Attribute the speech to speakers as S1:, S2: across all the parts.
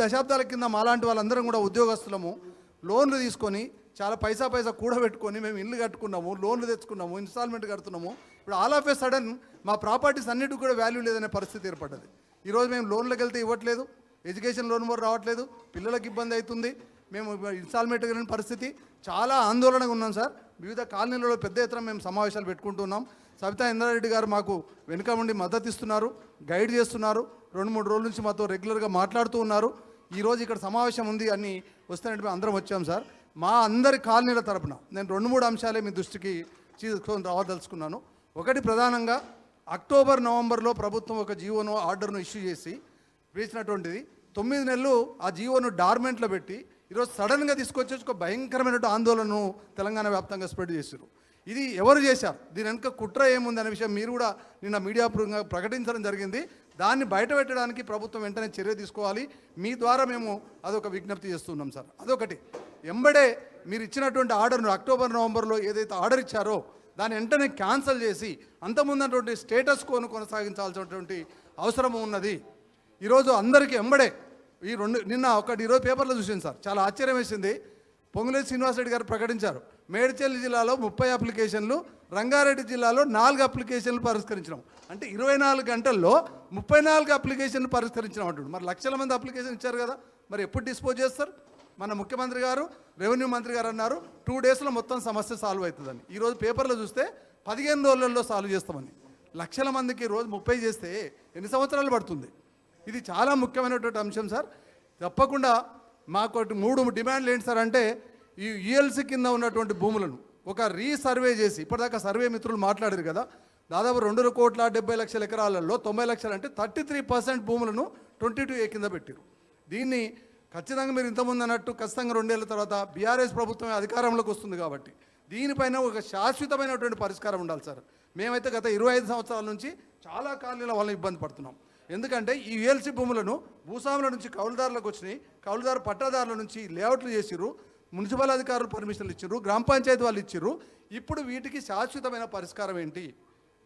S1: దశాబ్దాల కింద మాలాంటి వాళ్ళందరం కూడా ఉద్యోగస్తులము లోన్లు తీసుకొని చాలా పైసా కూడబెట్టుకొని మేము ఇల్లు కట్టుకున్నాము, లోన్లు తెచ్చుకున్నాము, ఇన్స్టాల్మెంట్ కడుతున్నాము. ఇప్పుడు ఆల్ ఆఫ్ ఏ సడన్ మా ప్రాపర్టీస్ అన్నిటికీ కూడా వాల్యూ లేదనే పరిస్థితి ఏర్పడ్డది. ఈరోజు మేము లోన్లకు వెళ్తే ఇవ్వట్లేదు, ఎడ్యుకేషన్ లోన్ కూడా రావట్లేదు, పిల్లలకు ఇబ్బంది అవుతుంది, మేము ఇన్స్టాల్మెంట్ కలిగిన పరిస్థితి. చాలా ఆందోళనగా ఉన్నాం సార్. వివిధ కాలనీలలో పెద్ద ఎత్తున మేము సమావేశాలు పెట్టుకుంటున్నాం. సబితా ఇంద్రారెడ్డి గారు మాకు వెనుక ఉండి మద్దతు ఇస్తున్నారు, గైడ్ చేస్తున్నారు. 2-3 రోజుల నుంచి మాతో రెగ్యులర్గా మాట్లాడుతూ ఉన్నారు. ఈరోజు ఇక్కడ సమావేశం ఉంది అని వస్తున్నట్టు మేము అందరం వచ్చాం సార్. మా అందరి కాలనీల తరపున నేను 2-3 అంశాలే మీ దృష్టికి తీసుకొని రావదలుచుకున్నాను. ఒకటి, ప్రధానంగా అక్టోబర్ నవంబర్లో ప్రభుత్వం ఒక జీవోను ఆర్డర్ను ఇష్యూ చేసి వేసినటువంటిది 9 నెలలు ఆ జీవోను డార్మెంట్లో పెట్టి ఈరోజు సడన్గా తీసుకొచ్చేసి ఒక భయంకరమైన ఆందోళనను తెలంగాణ వ్యాప్తంగా స్ప్రెడ్ చేశారు. ఇది ఎవరు చేశారు, దీని వెనుక కుట్ర ఏముందనే విషయం మీరు కూడా నిన్న మీడియా ప్రకటించడం జరిగింది. దాన్ని బయటపెట్టడానికి ప్రభుత్వం వెంటనే చర్య తీసుకోవాలి. మీ ద్వారా మేము అదొక విజ్ఞప్తి చేస్తున్నాం సార్. అదొకటి. ఎంబడే మీరు ఇచ్చినటువంటి ఆర్డర్ను అక్టోబర్ నవంబర్లో ఏదైతే ఆర్డర్ ఇచ్చారో దాన్ని వెంటనే క్యాన్సిల్ చేసి అంతకుముందున్నటువంటి స్టేటస్ కోను కొనసాగించాల్సినటువంటి అవసరం ఉన్నది. ఈరోజు అందరికీ ఎంబడే నిన్న ఈరోజు పేపర్లో చూసింది సార్, చాలా ఆశ్చర్యం వేసింది. పొంగులేటి శ్రీనివాసరెడ్డి గారు ప్రకటించారు, మేడ్చల్ జిల్లాలో 30 అప్లికేషన్లు, రంగారెడ్డి జిల్లాలో 4 అప్లికేషన్లు పరిష్కరించినాం. అంటే 24 గంటల్లో 34 అప్లికేషన్లు పరిష్కరించినాం అంటున్నాడు. మరి లక్షల మంది అప్లికేషన్ ఇచ్చారు కదా, మరి ఎప్పుడు డిస్పోజ్ చేస్తారు? మన ముఖ్యమంత్రి గారు, రెవెన్యూ మంత్రి గారు అన్నారు 2 డేస్లో మొత్తం సమస్య సాల్వ్ అవుతుందని. ఈరోజు పేపర్లో చూస్తే 15 రోజులలో సాల్వ్ చేస్తామని. లక్షల మందికి రోజు 30 చేస్తే ఎన్ని సంవత్సరాలు పడుతుంది? ఇది చాలా ముఖ్యమైనటువంటి అంశం సార్. తప్పకుండా మాకు 3 డిమాండ్లు ఏంటి సార్ అంటే, ఈ యుఎల్సి కింద ఉన్నటువంటి భూములను ఒక రీసర్వే చేసి, ఇప్పటిదాకా సర్వే మిత్రులు మాట్లాడారు కదా, దాదాపు 2,70,00,000 ఎకరాలలో 90 లక్షలు అంటే 33% భూములను 22A కింద పెట్టారు. దీన్ని ఖచ్చితంగా మీరు ఇంతకుముందు అన్నట్టు ఖచ్చితంగా 2 ఏళ్ల తర్వాత బీఆర్ఎస్ ప్రభుత్వం అధికారంలోకి వస్తుంది కాబట్టి దీనిపైన ఒక శాశ్వతమైనటువంటి పరిష్కారం ఉండాలి సార్. మేమైతే గత 25 సంవత్సరాల నుంచి చాలా కాలనీల వాళ్ళని ఇబ్బంది పడుతున్నాం. ఎందుకంటే ఈ యుఎల్సి భూములను భూస్వాముల నుంచి కౌలుదారులకు వచ్చినాయి, కౌలుదారు పట్టాదారుల నుంచి లేఅవుట్లు చేసిర్రు, మున్సిపల్ అధికారులు పర్మిషన్లు ఇచ్చిర్రు, గ్రామ పంచాయతీ వాళ్ళు ఇచ్చిర్రు. ఇప్పుడు వీటికి శాశ్వతమైన పరిష్కారం ఏంటి?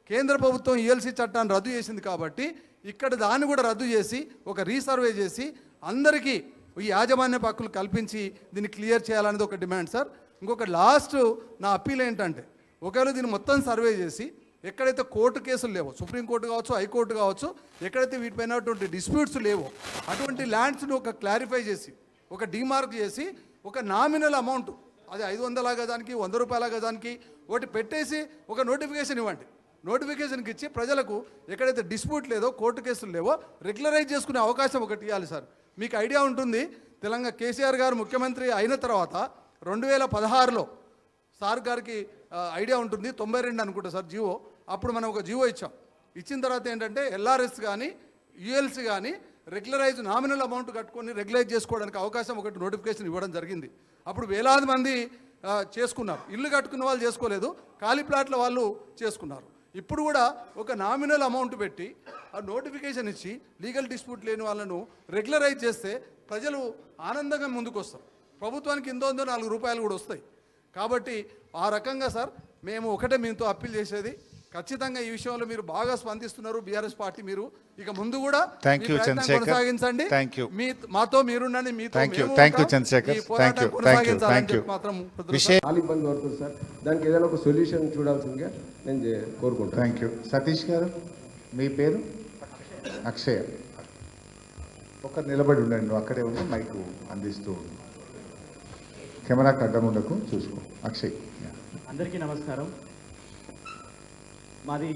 S1: కేంద్ర ప్రభుత్వం యుఎల్సి చట్టాన్ని రద్దు చేసింది కాబట్టి ఇక్కడ దాన్ని కూడా రద్దు చేసి ఒక రీసర్వే చేసి అందరికీ ఈ యాజమాన్య హక్కులు కల్పించి దీన్ని క్లియర్ చేయాలనేది ఒక డిమాండ్ సార్. ఇంకొక లాస్ట్ నా అప్పీల్ ఏంటంటే, ఒకవేళ దీన్ని మొత్తం సర్వే చేసి ఎక్కడైతే కోర్టు కేసులు లేవో, సుప్రీంకోర్టు కావచ్చు, హైకోర్టు కావచ్చు, ఎక్కడైతే వీటిపైనటువంటి డిస్ప్యూట్స్ లేవో అటువంటి ల్యాండ్స్ను ఒక క్లారిఫై చేసి, ఒక డిమార్క్ చేసి, ఒక నామినల్ అమౌంట్, అది 500 గజానికి, 100 రూపాయల గజానికి ఒకటి పెట్టేసి ఒక నోటిఫికేషన్ ఇవ్వండి. నోటిఫికేషన్కి ఇచ్చి ప్రజలకు ఎక్కడైతే డిస్ప్యూట్ లేదో, కోర్టు కేసులు లేవో రెగ్యులరైజ్ చేసుకునే అవకాశం ఒకటి ఇవ్వాలి సార్. మీకు ఐడియా ఉంటుంది, తెలంగాణ కేసీఆర్ గారు ముఖ్యమంత్రి అయిన తర్వాత 2016లో సార్ గారికి ఐడియా ఉంటుంది, 92 అనుకుంటా సార్ జీవో, అప్పుడు మనం ఒక జీవో ఇచ్చాం. ఇచ్చిన తర్వాత ఏంటంటే ఎల్ఆర్ఎస్ కానీ యుఎల్సి కానీ రెగ్యులరైజ్ నామినల్ అమౌంట్ కట్టుకొని రెగ్యులైజ్ చేసుకోవడానికి అవకాశం ఒకటి నోటిఫికేషన్ ఇవ్వడం జరిగింది. అప్పుడు వేలాది మంది చేసుకున్నారు. ఇల్లు కట్టుకున్న వాళ్ళు చేసుకోలేదు, ఖాళీ ప్లాట్ల వాళ్ళు చేసుకున్నారు. ఇప్పుడు కూడా ఒక నామినల్ అమౌంట్ పెట్టి ఆ నోటిఫికేషన్ ఇచ్చి లీగల్ డిస్ప్యూట్ లేని వాళ్ళను రెగ్యులరైజ్ చేస్తే ప్రజలు ఆనందంగా ముందుకు వస్తారు. ప్రభుత్వానికి ఇంతో 4 రూపాయలు కూడా వస్తాయి. కాబట్టి ఆ రకంగా సార్ మేము ఒకటే మీతో అప్పీల్ చేసేది, ఖచ్చితంగా ఈ విషయంలో మీరు బాగా స్పందిస్తున్నారు బీఆర్ఎస్ పార్టీ. మీరు ఇక ముందు కూడా కొనసాగించండి, మాతో మీరుండండి, మీతో మాత్రం
S2: ఇబ్బంది పడుతుంది సార్. దానికి ఏదైనా ఒక సొల్యూషన్ చూడాల్సిందిగా నేను కోరుకుంటాను.
S3: Thank you. సతీష్ గారు, మీ పేరు? అక్షయ్. ఒక నిలబడి ఉండండి, నువ్వు అక్కడే ఉండి మైకు అందిస్తూ కెమెరాకి అడ్డం ఉండకు, చూసుకో. అక్షయ్.
S4: అందరికీ నమస్కారం. మాది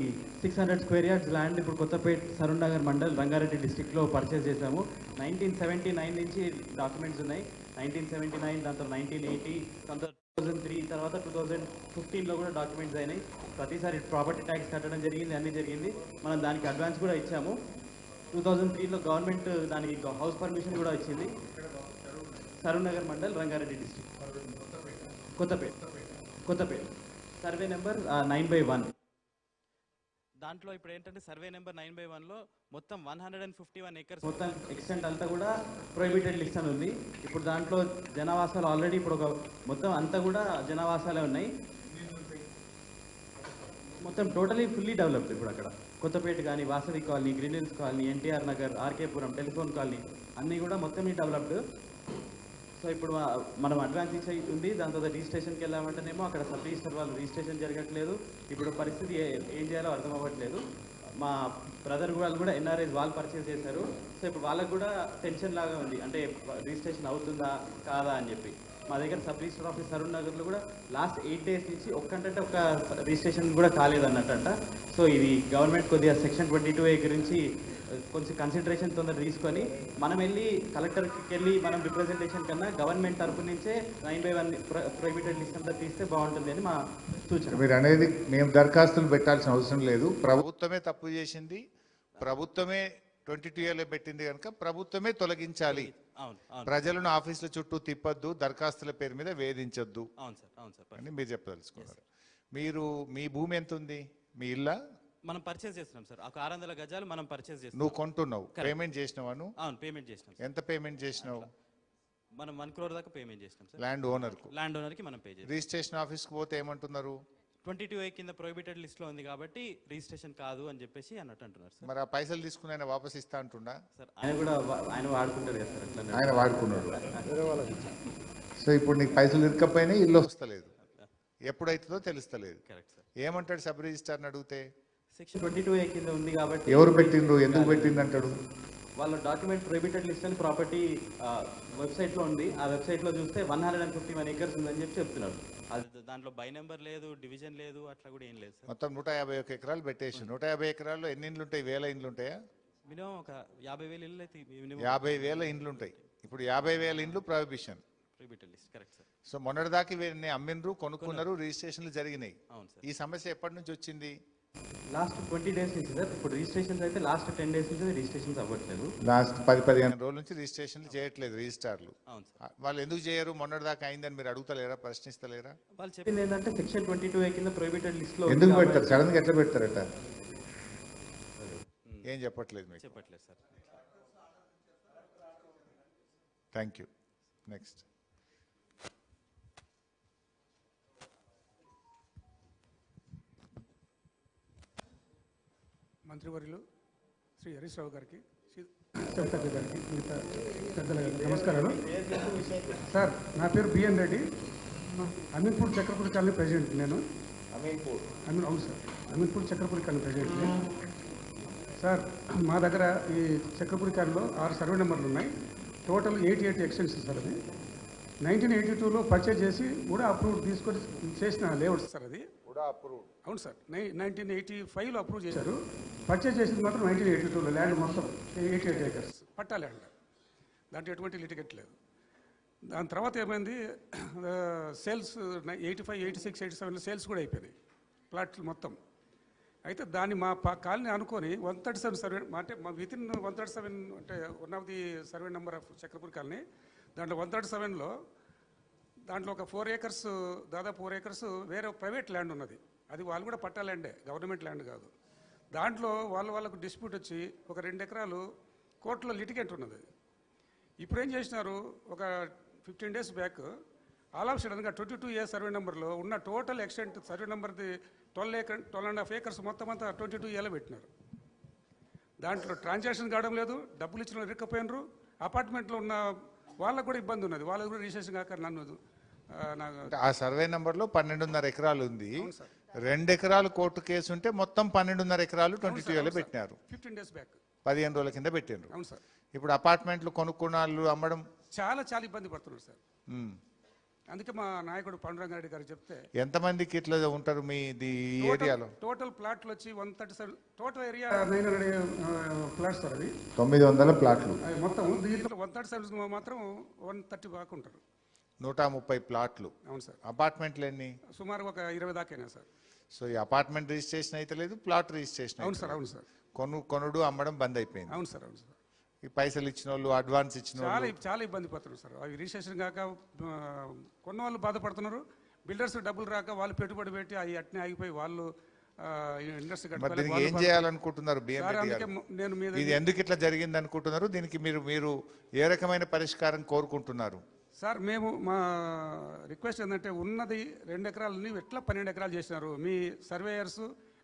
S4: 600 స్క్వేర్ యార్డ్స్ ల్యాండ్ ఇప్పుడు కొత్తపేట్ సరూర్ నగర్ మండల్ రంగారెడ్డి డిస్టిక్లో పర్చేస్ చేశాము. 1979 నుంచి డాక్యుమెంట్స్ ఉన్నాయి. 1979, దాని తర్వాత 1980, 2003, తర్వాత 2015లో కూడా డాక్యుమెంట్స్ అయినాయి. ప్రతిసారి ప్రాపర్టీ ట్యాక్స్ కట్టడం జరిగింది, అన్నీ జరిగింది. మనం దానికి అడ్వాన్స్ కూడా ఇచ్చాము. 2003లో గవర్నమెంట్ దానికి హౌస్ పర్మిషన్ కూడా ఇచ్చింది. Saroor Nagar mandal Rangareddy district, Kothapet. Survey number 9/1. దాంట్లో ఇప్పుడు ఏంటంటే సర్వే నెంబర్ 9/1లో మొత్తం 151 acres మొత్తం ఎక్స్టెంట్ అంతా కూడా ప్రొహిబిటెడ్ లిస్ట్ అని ఉంది. ఇప్పుడు దాంట్లో జనావాసాలు ఆల్రెడీ ఇప్పుడు ఒక మొత్తం అంతా కూడా జనావాసాలే ఉన్నాయి. మొత్తం టోటలీ ఫుల్లీ డెవలప్డ్ ఇప్పుడు అక్కడ కొత్తపేట కానీ Vasavi colony, green hills colony, NTR Nagar, RK Puram, telephone colony అన్నీ కూడా మొత్తం డెవలప్డ్. సో ఇప్పుడు మనం అడ్వాన్స్ ఇచ్చి ఉంది, దాని తర్వాత రిజిస్ట్రేషన్కి వెళ్ళామంటేనేమో అక్కడ సబ్ రిజిస్టర్ వాళ్ళు రిజిస్ట్రేషన్ జరగట్లేదు. ఇప్పుడు పరిస్థితి ఏం చేయాలో అర్థం అవ్వట్లేదు. మా బ్రదర్ వాళ్ళు కూడా ఎన్ఆర్ఐస్ వాళ్ళు పర్చేస్ చేశారు. సో ఇప్పుడు వాళ్ళకు కూడా టెన్షన్ లాగా ఉంది, అంటే రిజిస్ట్రేషన్ అవుతుందా కాదా అని చెప్పి. మా దగ్గర సబ్ రిజిస్టర్ ఆఫీస్ సరూర్ నగర్లో కూడా లాస్ట్ 8 days నుంచి ఒక్కంటే ఒక రిజిస్ట్రేషన్ కూడా కాలేదన్నట్టంట. సో ఇది గవర్నమెంట్ కొద్దిగా సెక్షన్ 22A గురించి కొంచెం కన్సిడరేషన్ తొందర తీసుకొని మనం వెళ్ళి కలెక్టర్కి వెళ్ళి మనం రిప్రజెంటేషన్ కన్నా గవర్నమెంట్ తరపు నుంచే 9/1 ప్రొహిబిటెడ్ లిస్ట్ అంతా తీస్తే బాగుంటుంది అని మా సూచన.
S3: మీరు అనేది మేము దరఖాస్తులు పెట్టాల్సిన అవసరం లేదు, ప్రభుత్వమే తప్పు చేసింది, ప్రభుత్వమే 22A పెట్టింది కనుక ప్రభుత్వమే తొలగించాలి.
S5: అవును అవును
S3: ప్రజలను ఆఫీసుల చుట్టూ తిప్పొద్దు, దరఖాస్తుల పేరు మీద వేధించొద్దు
S5: అవును సార్
S3: అని మీరు చెప్పదలుచుకున్నారు. మీరు మీ భూమి ఎంత ఉంది, మీ ఇల్లా?
S5: మనం పర్చేస్ చేస్తున్నాం సార్. ఒక 600 గజాలు మనం పర్చేస్ చేస్తున్నాం.
S3: నువ్వు కొంటున్నావు, పేమెంట్ చేసినావా నువ్వు?
S5: అవును పేమెంట్ చేసినాం.
S3: ఎంత పేమెంట్ చేసినావు?
S5: మనం 1 crore దాకా పేమెంట్ చేసినాం సార్.
S3: ల్యాండ్ ఓనర్కు.
S5: ల్యాండ్ ఓనర్కి మనం పే చేస్తాం.
S3: రిజిస్ట్రేషన్ ఆఫీస్కి పోతే ఏమంటున్నారు?
S5: 22A కింద ప్రొహిబిటెడ్ లిస్ట్లో ఉంది కాబట్టి రిజిస్ట్రేషన్ కాదు అని చెప్పేసి అన్నట్టు అంటున్నారు సార్.
S3: మరి ఆ పైసలు తీసుకుని ఆయన వాపస్ ఇస్తా అంటుండా?
S5: సార్
S4: ఆయన కూడా ఆయన వాడుకుంటారు కదా సార్ అట్లా.
S3: ఆయన వాడుకున్నాడు. సో ఇప్పుడు నీకు పైసలు ఇరకపోయినా ఇల్లు వస్తలేదు, ఎప్పుడైతుందో తెలుస్తలేదు.
S5: Correct sir.
S3: ఏమంటాడు సబ్ రిజిస్టార్ని అడిగితే?
S4: సెక్షన్ 22A కింద ఉంది కాబట్టి
S3: ఎవరు పెట్టిండ్రు, ఎందుకు పెట్టిండు అంటాడు.
S4: వాళ్ళ డాక్యుమెంట్ ప్రొహిబిటెడ్ లిస్ట్ అని ప్రాపర్టీ వెబ్సైట్లో ఉంది. ఆ వెబ్సైట్లో చూస్తే 151 acres ఉందని చెప్పి చెప్తున్నారు.
S5: అది దాంట్లో బై నెంబర్ లేదు, డివిజన్ లేదు, అట్లా కూడా ఏం లేదు సార్.
S3: మొత్తం 151 ఎకరాలు పెట్టేసి 150 ఎకరాల్లో ఎన్ని ఇండ్లు ఉంటాయి? 1000 ఇండ్లు ఉంటాయా?
S5: మినిమం ఒక 50,000 ఇల్లు అయితే మినిమం
S3: 50,000 ఇండ్లు ఉంటాయి. ఇప్పుడు 50,000 ఇండ్లు prohibition.
S5: Prohibited list correct sir.
S3: So మొన్నటిదాకా ఇవన్నీ అమ్మిండ్రు, కొనుక్కున్నారు, రిజిస్ట్రేషన్లు జరిగినాయి.
S5: అవును సార్.
S3: ఈ సమస్య ఎప్పటి నుంచి వచ్చింది?
S4: లాస్ట్ 20 days నుంచి సార్. ఇప్పుడు రిజిస్ట్రేషన్స్ అయితే లాస్ట్ 10 days నుంచి రిజిస్ట్రేషన్స్ అవ్వట్లేదు.
S3: లాస్ట్ 10-15 రోజుల నుంచి రిజిస్ట్రేషన్లు చేయట్లేదు రిజిస్టార్లు.
S5: అవును సార్.
S3: వాళ్ళు ఎందుకు చేయరు? మొన్నటిదాకా అయిందని మీరు అడుగుతలేరా, ప్రశ్నిస్తలేరా?
S5: వాళ్ళు
S4: చెప్పింది ఏంటంటే సెక్షన్ 22A కింద ప్రొహిబిటెడ్ లిస్ట్లో
S3: ఎందుకు పెడతారు? సడన్ గా ఎట్లా పెడతారట? ఏం చెప్పట్లేదు మీకు.
S5: చెప్పట్లేదు సార్.
S3: Thank you. నెక్స్ట్.
S6: మంత్రివర్యులు శ్రీ హరీష్ రావు గారికి, శివశక్తి గారికి, మిగతా పెద్దల నమస్కారాలు. సార్ నా పేరు BN Reddy, Ameenpur Chakrapudi colony president నేను. అవును sir, Ameenpur Chakrapudi colony president. Sir మా దగ్గర ఈ చక్రపూడి కాలనీలో 6 సర్వే నెంబర్లు ఉన్నాయి. Total 88 extension sir. అది 1982లో పర్చేజ్ చేసి కూడా అప్రూవ్ తీసుకొని చేసిన లేఅవుట్ సార్. అది అవును సార్, 1985లో అప్రూవ్ చేశారు. పర్చేజ్ చేసింది మాత్రం 1982లో ల్యాండ్ మొత్తం 88 acres పట్టా ల్యాండ్. దాంట్లో ఎటువంటి లిటిగేట్ లేదు. దాని తర్వాత ఏమైంది, సేల్స్ 85, 86, 87లో సేల్స్ కూడా అయిపోయినాయి ప్లాట్లు మొత్తం. అయితే దాన్ని మా కాలనీ అనుకొని 137 సర్వే, అంటే మా వితిన్ 137, అంటే one of the survey number of Chakrapur colony. దాంట్లో 137లో దాంట్లో ఒక 4 acres, దాదాపు 4 acres వేరే ప్రైవేట్ ల్యాండ్ ఉన్నది. అది వాళ్ళు కూడా పట్టా ల్యాండే, గవర్నమెంట్ ల్యాండ్ కాదు. దాంట్లో వాళ్ళకు డిస్ప్యూట్ వచ్చి ఒక 2 ఎకరాలు కోర్టులో లిటిగేట్ ఉన్నది. ఇప్పుడు ఏం చేసినారు, ఒక 15 days బ్యాక్ ఆల్ ఆఫ్ సడన్గా 22A సర్వే నెంబర్లో ఉన్న టోటల్ ఎక్స్టెంట్ సర్వే నెంబర్ది 12.5 acres మొత్తం అంతా 22Aలో పెట్టినారు. దాంట్లో ట్రాన్సాక్షన్ కావడం లేదు, డబ్బులు ఇచ్చిన ఇరక్కపోయినరు. అపార్ట్మెంట్లో ఉన్న వాళ్ళకు కూడా ఇబ్బంది ఉన్నది, వాళ్ళకు కూడా రిజిస్ట్రేషన్ కాక నన్ను
S3: ఆ సర్వే నెంబర్ లో 12.5 ఎకరాలు ఉంది. 2 ఎకరాలు కోర్టు కేసు ఉంటే మొత్తం 12.5 ఎకరాలు 22Aలో పెట్టినారు.
S6: 15 days బ్యాక్
S3: 15 రోజుల కింద పెట్టినారు.
S6: అవును సార్.
S3: ఇప్పుడు అపార్ట్మెంట్లు కొనుక్కున్నాళ్ళు అమ్మడం
S6: చాలా ఇబ్బంది పడుతున్నారు సార్. అందుకే మా నాయకుడు పాండురంగారెడ్డి గారు చెప్తే,
S3: ఎంతమందికి ఇట్లా ఉంటారు మీ ఏరియాలో?
S6: టోటల్ ప్లాట్లు వచ్చి 137, టోటల్ ఏరియా 900 ప్లాట్స్ సార్. అది
S3: 900 ప్లాట్లు
S6: మొత్తం. దీంట్లో 137 మాత్రం 130 దాకా ఉంటారు.
S3: 130 ప్లాట్లు.
S6: అవును సార్.
S3: అపార్ట్మెంట్లు ఎన్ని?
S6: సుమారు ఒక 20 దాకైనా సార్.
S3: సో ఈ అపార్ట్మెంట్ రిజిస్ట్రేషన్ అయితే లేదు, ప్లాట్ రిజిస్ట్రేషన్.
S6: అవును సార్. అవును సార్.
S3: కొనుడు అమ్మడం బంద్ అయిపోయింది.
S6: అవును సార్. అవును సార్.
S3: ఈ పైసలు ఇచ్చిన వాళ్ళు, అడ్వాన్స్ ఇచ్చిన వాళ్ళు
S6: చాలా ఇబ్బంది పడుతున్నారు సార్. అవి రిజిస్ట్రేషన్ కాక కొన్న వాళ్ళు బాధపడుతున్నారు. బిల్డర్స్ డబ్బులు రాక వాళ్ళు పెట్టుబడి పెట్టి అవి అట్నే ఆగిపోయి వాళ్ళు ఇండస్ట్రీ
S3: దీనికి ఏం చేయాలనుకుంటున్నారు?
S6: నేను
S3: ఇది ఎందుకు ఇట్లా జరిగింది అనుకుంటున్నారు? దీనికి మీరు ఏ రకమైన పరిష్కారం కోరుకుంటున్నారు?
S6: సార్ మేము మా రిక్వెస్ట్ ఏంటంటే, ఉన్నది 2 ఎకరాలని ఎట్లా 12 ఎకరాలు చేసినారు. మీ సర్వేయర్స్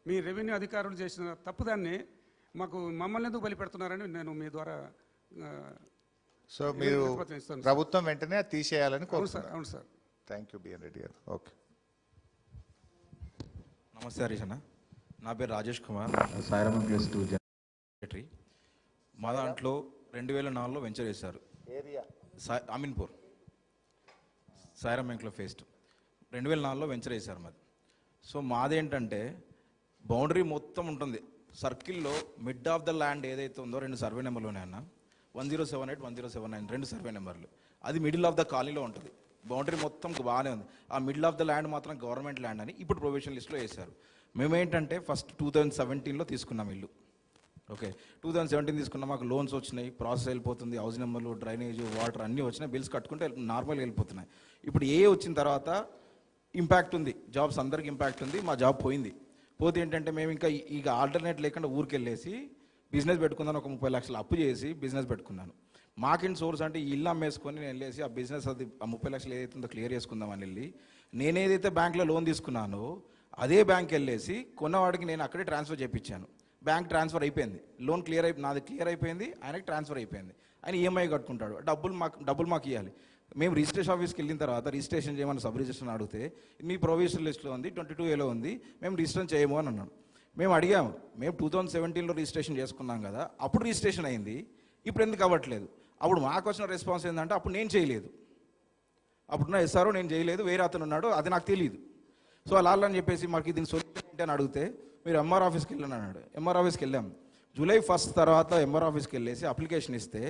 S6: మీ రెవెన్యూ అధికారులు చేసిన తప్పుదాన్ని మమ్మల్ని ఎందుకు బలిపెడుతున్నారని నేను మీ ద్వారా
S3: సో మీరు
S6: ఇస్తాను.
S3: ప్రభుత్వం వెంటనే అది తీసేయాలని
S6: అవును సార్,
S3: కోరుతున్నారు.
S6: అవును sir.
S3: Thank you BN Reddy garu. Okay.
S7: నమస్తే హరీష్ అన్న, నా పేరు రాజేష్ కుమార్, సాయిరామ్ ప్లస్ 2 సెక్రటరీ. మా దాంట్లో 2004లో వెంచర్ చేశారు, అమీన్పూర్ సాయిరామ్ ఎంక్లో ఫేస్ 2. 2004లో వెంచర్ వేశారు మాది. సో మాదేంటంటే బౌండరీ మొత్తం ఉంటుంది, సర్కిల్లో మిడ్ ఆఫ్ ద ల్యాండ్ ఏదైతే ఉందో 2 సర్వే నెంబర్లు ఉన్నాయన్న, 1078, 1079 2 సర్వే నెంబర్లు. అది మిడిల్ ఆఫ్ ద కాలనీలో ఉంటుంది. బౌండరీ మొత్తం బాగానే ఉంది. ఆ మిడిల్ ఆఫ్ ద ల్యాండ్ మాత్రం గవర్నమెంట్ ల్యాండ్ అని ఇప్పుడు ప్రొవిజన్ లిస్ట్లో వేశారు. మేమేంటంటే ఫస్ట్ 2017లో తీసుకున్నాం ఇల్లు. ఓకే, 2017 తీసుకున్నాం, మాకు లోన్స్ వచ్చినాయి, ప్రాసెస్ వెళ్ళిపోతుంది, హౌస్ నెంబర్లు, డ్రైనేజ్, వాటర్ అన్నీ వచ్చినాయి, బిల్స్ కట్టుకుంటే నార్మల్గా వెళ్ళిపోతున్నాయి. ఇప్పుడు వచ్చిన తర్వాత ఇంపాక్ట్ ఉంది, జాబ్స్ అందరికి ఇంపాక్ట్ ఉంది, మా జాబ్ పోయింది. పోతే ఏంటంటే మేము ఇక ఆల్టర్నేట్ లేకుండా ఊరికి వెళ్ళేసి బిజినెస్ పెట్టుకుందాను, ఒక 30 లక్షలు అప్పు చేసి బిజినెస్ పెట్టుకున్నాను. మాకిన్ సోర్స్ అంటే ఈ ఇల్లు అమ్మేసుకొని నేను వెళ్ళేసి ఆ బిజినెస్ అది ఆ 30 లక్షలు ఏదైతే ఉందో క్లియర్ చేసుకుందామని వెళ్ళి నేనేదైతే బ్యాంక్లో లోన్ తీసుకున్నానో అదే బ్యాంక్ వెళ్ళేసి కొన్నవాడికి నేను అక్కడే ట్రాన్స్ఫర్ చేయించాను. బ్యాంక్ ట్రాన్స్ఫర్ అయిపోయింది, లోన్ నాది క్లియర్ అయిపోయింది, ఆయనకి ట్రాన్స్ఫర్ అయిపోయింది. ఆయన ఈఎంఐ కట్టుకుంటాడు, డబ్బులు మాకు ఇవ్వాలి. మేము రిజిస్ట్రేషన్ ఆఫీస్కి వెళ్ళిన తర్వాత రిజిస్ట్రేషన్ చేయమని సబ్ రిజిస్ట్రేషన్ అడిగితే మీ ప్రొవిజన్ లిస్ట్లో ఉంది, 22A ఉంది, మేము రిజిస్ట్రేషన్ చేయము అని అన్నాడు. మేము అడిగాము, మేము 2017లో రిజిస్ట్రేషన్ చేసుకున్నాం కదా, అప్పుడు రిజిస్ట్రేషన్ అయింది, ఇప్పుడు ఎందుకు అవ్వట్లేదు? అప్పుడు మాకు వచ్చిన రెస్పాన్స్ ఏంటంటే అప్పుడు నేను చేయలేదు, అప్పుడున్న ఎస్ఆర్ఓ నేను చేయలేదు, వేరే అతను ఉన్నాడు, అది నాకు తెలియదు. సో అలా అని చెప్పేసి మాకు దీనికి సొల్యూషన్ ఏంటి అని అడిగితే మీరు ఎంఆర్ ఆఫీస్కి వెళ్ళాను అన్నాడు. ఎంఆర్ ఆఫీస్కి వెళ్ళాం. జూలై 1 తర్వాత ఎంఆర్ ఆఫీస్కి వెళ్ళేసి అప్లికేషన్ ఇస్తే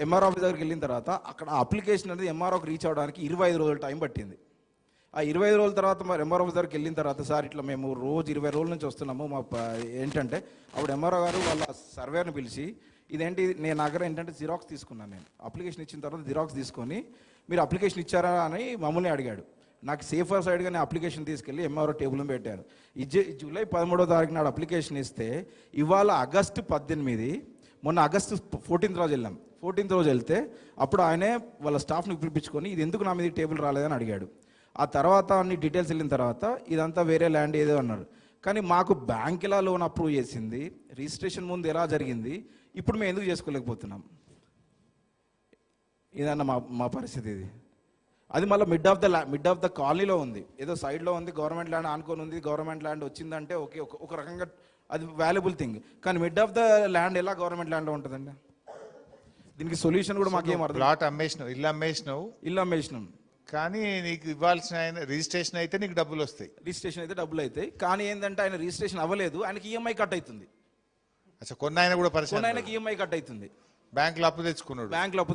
S7: ఎంఆర్ ఆఫీస్ దగ్గరికి వెళ్ళిన తర్వాత అక్కడ అప్లికేషన్ అనేది ఎంఆర్ఓకి రీచ్ అవ్వడానికి 25 రోజులు టైం పట్టింది. ఆ 25 రోజుల తర్వాత మరి ఎంఆర్ ఆఫీస్ దగ్గరికి వెళ్ళిన తర్వాత సార్ ఇట్లా మేము రోజు 20 రోజుల నుంచి వస్తున్నాము, మా ఏంటంటే అప్పుడు ఎంఆర్ఓ గారు వాళ్ళ సర్వేని పిలిచి ఇదేంటి నేను దగ్గర ఏంటంటే జిరాక్స్ తీసుకున్నాను. నేను అప్లికేషన్ ఇచ్చిన తర్వాత జిరాక్స్ తీసుకొని మీరు అప్లికేషన్ ఇచ్చారా అని మమ్మల్ని అడిగాడు. నాకు సేఫర్ సైడ్గా నేను అప్లికేషన్ తీసుకెళ్ళి ఎంఆర్ఓ టేబుల్ పెట్టాను. జూలై 13వ తారీఖు నాడు అప్లికేషన్ ఇస్తే ఇవాళ ఆగస్టు 18, మొన్న ఆగస్టు 14th రోజు వెళ్ళాం. 14th రోజు వెళ్తే అప్పుడు ఆయనే వాళ్ళ స్టాఫ్ని పిలిపించుకొని ఇది ఎందుకు నా మీద టేబుల్ రాలేదని అడిగాడు. ఆ తర్వాత అన్ని డీటెయిల్స్ వెళ్ళిన తర్వాత ఇదంతా వేరే ల్యాండ్ ఏదో అన్నారు. కానీ మాకు బ్యాంక్ ఎలా లోన్ అప్రూవ్ చేసింది, రిజిస్ట్రేషన్ ముందు ఎలా జరిగింది, ఇప్పుడు మేము ఎందుకు చేసుకోలేకపోతున్నాం? ఇదన్న మా పరిస్థితి ఇది. అది మళ్ళీ మిడ్ ఆఫ్ ద కాలనీలో ఉంది, ఏదో సైడ్లో ఉంది, గవర్నమెంట్ ల్యాండ్ ఆనుకొని ఉంది, గవర్నమెంట్ ల్యాండ్ వచ్చిందంటే ఓకే, ఒక రకంగా అది వాల్యుబుల్ థింగ్. కానీ మిడ్ ఆఫ్ ద ల్యాండ్ ఎలా గవర్నమెంట్ ల్యాండ్లో ఉంటుందండి? దీనికి సొల్యూషన్ కూడా మాకేం అర్థం.
S3: ప్లాట్ అమ్మేసినావు, ఇల్లు అమ్మేసినాం, కానీ నీకు ఇవ్వాల్సిన ఆయన రిజిస్ట్రేషన్ అయితే నీకు డబ్బులు వస్తాయి.
S7: రిజిస్ట్రేషన్ అయితే డబ్బులు అవుతాయి, కానీ ఏంటంటే ఆయన రిజిస్ట్రేషన్ అవ్వలేదు, ఆయనకి ఈఎంఐ కట్ అవుతుంది.
S3: అచ్చా, కొన్న ఆయన కూడా పరిస్థితి,
S7: ఆయనకి ఈఎంఐ కట్ అవుతుంది,
S3: బ్యాంకులో అప్పు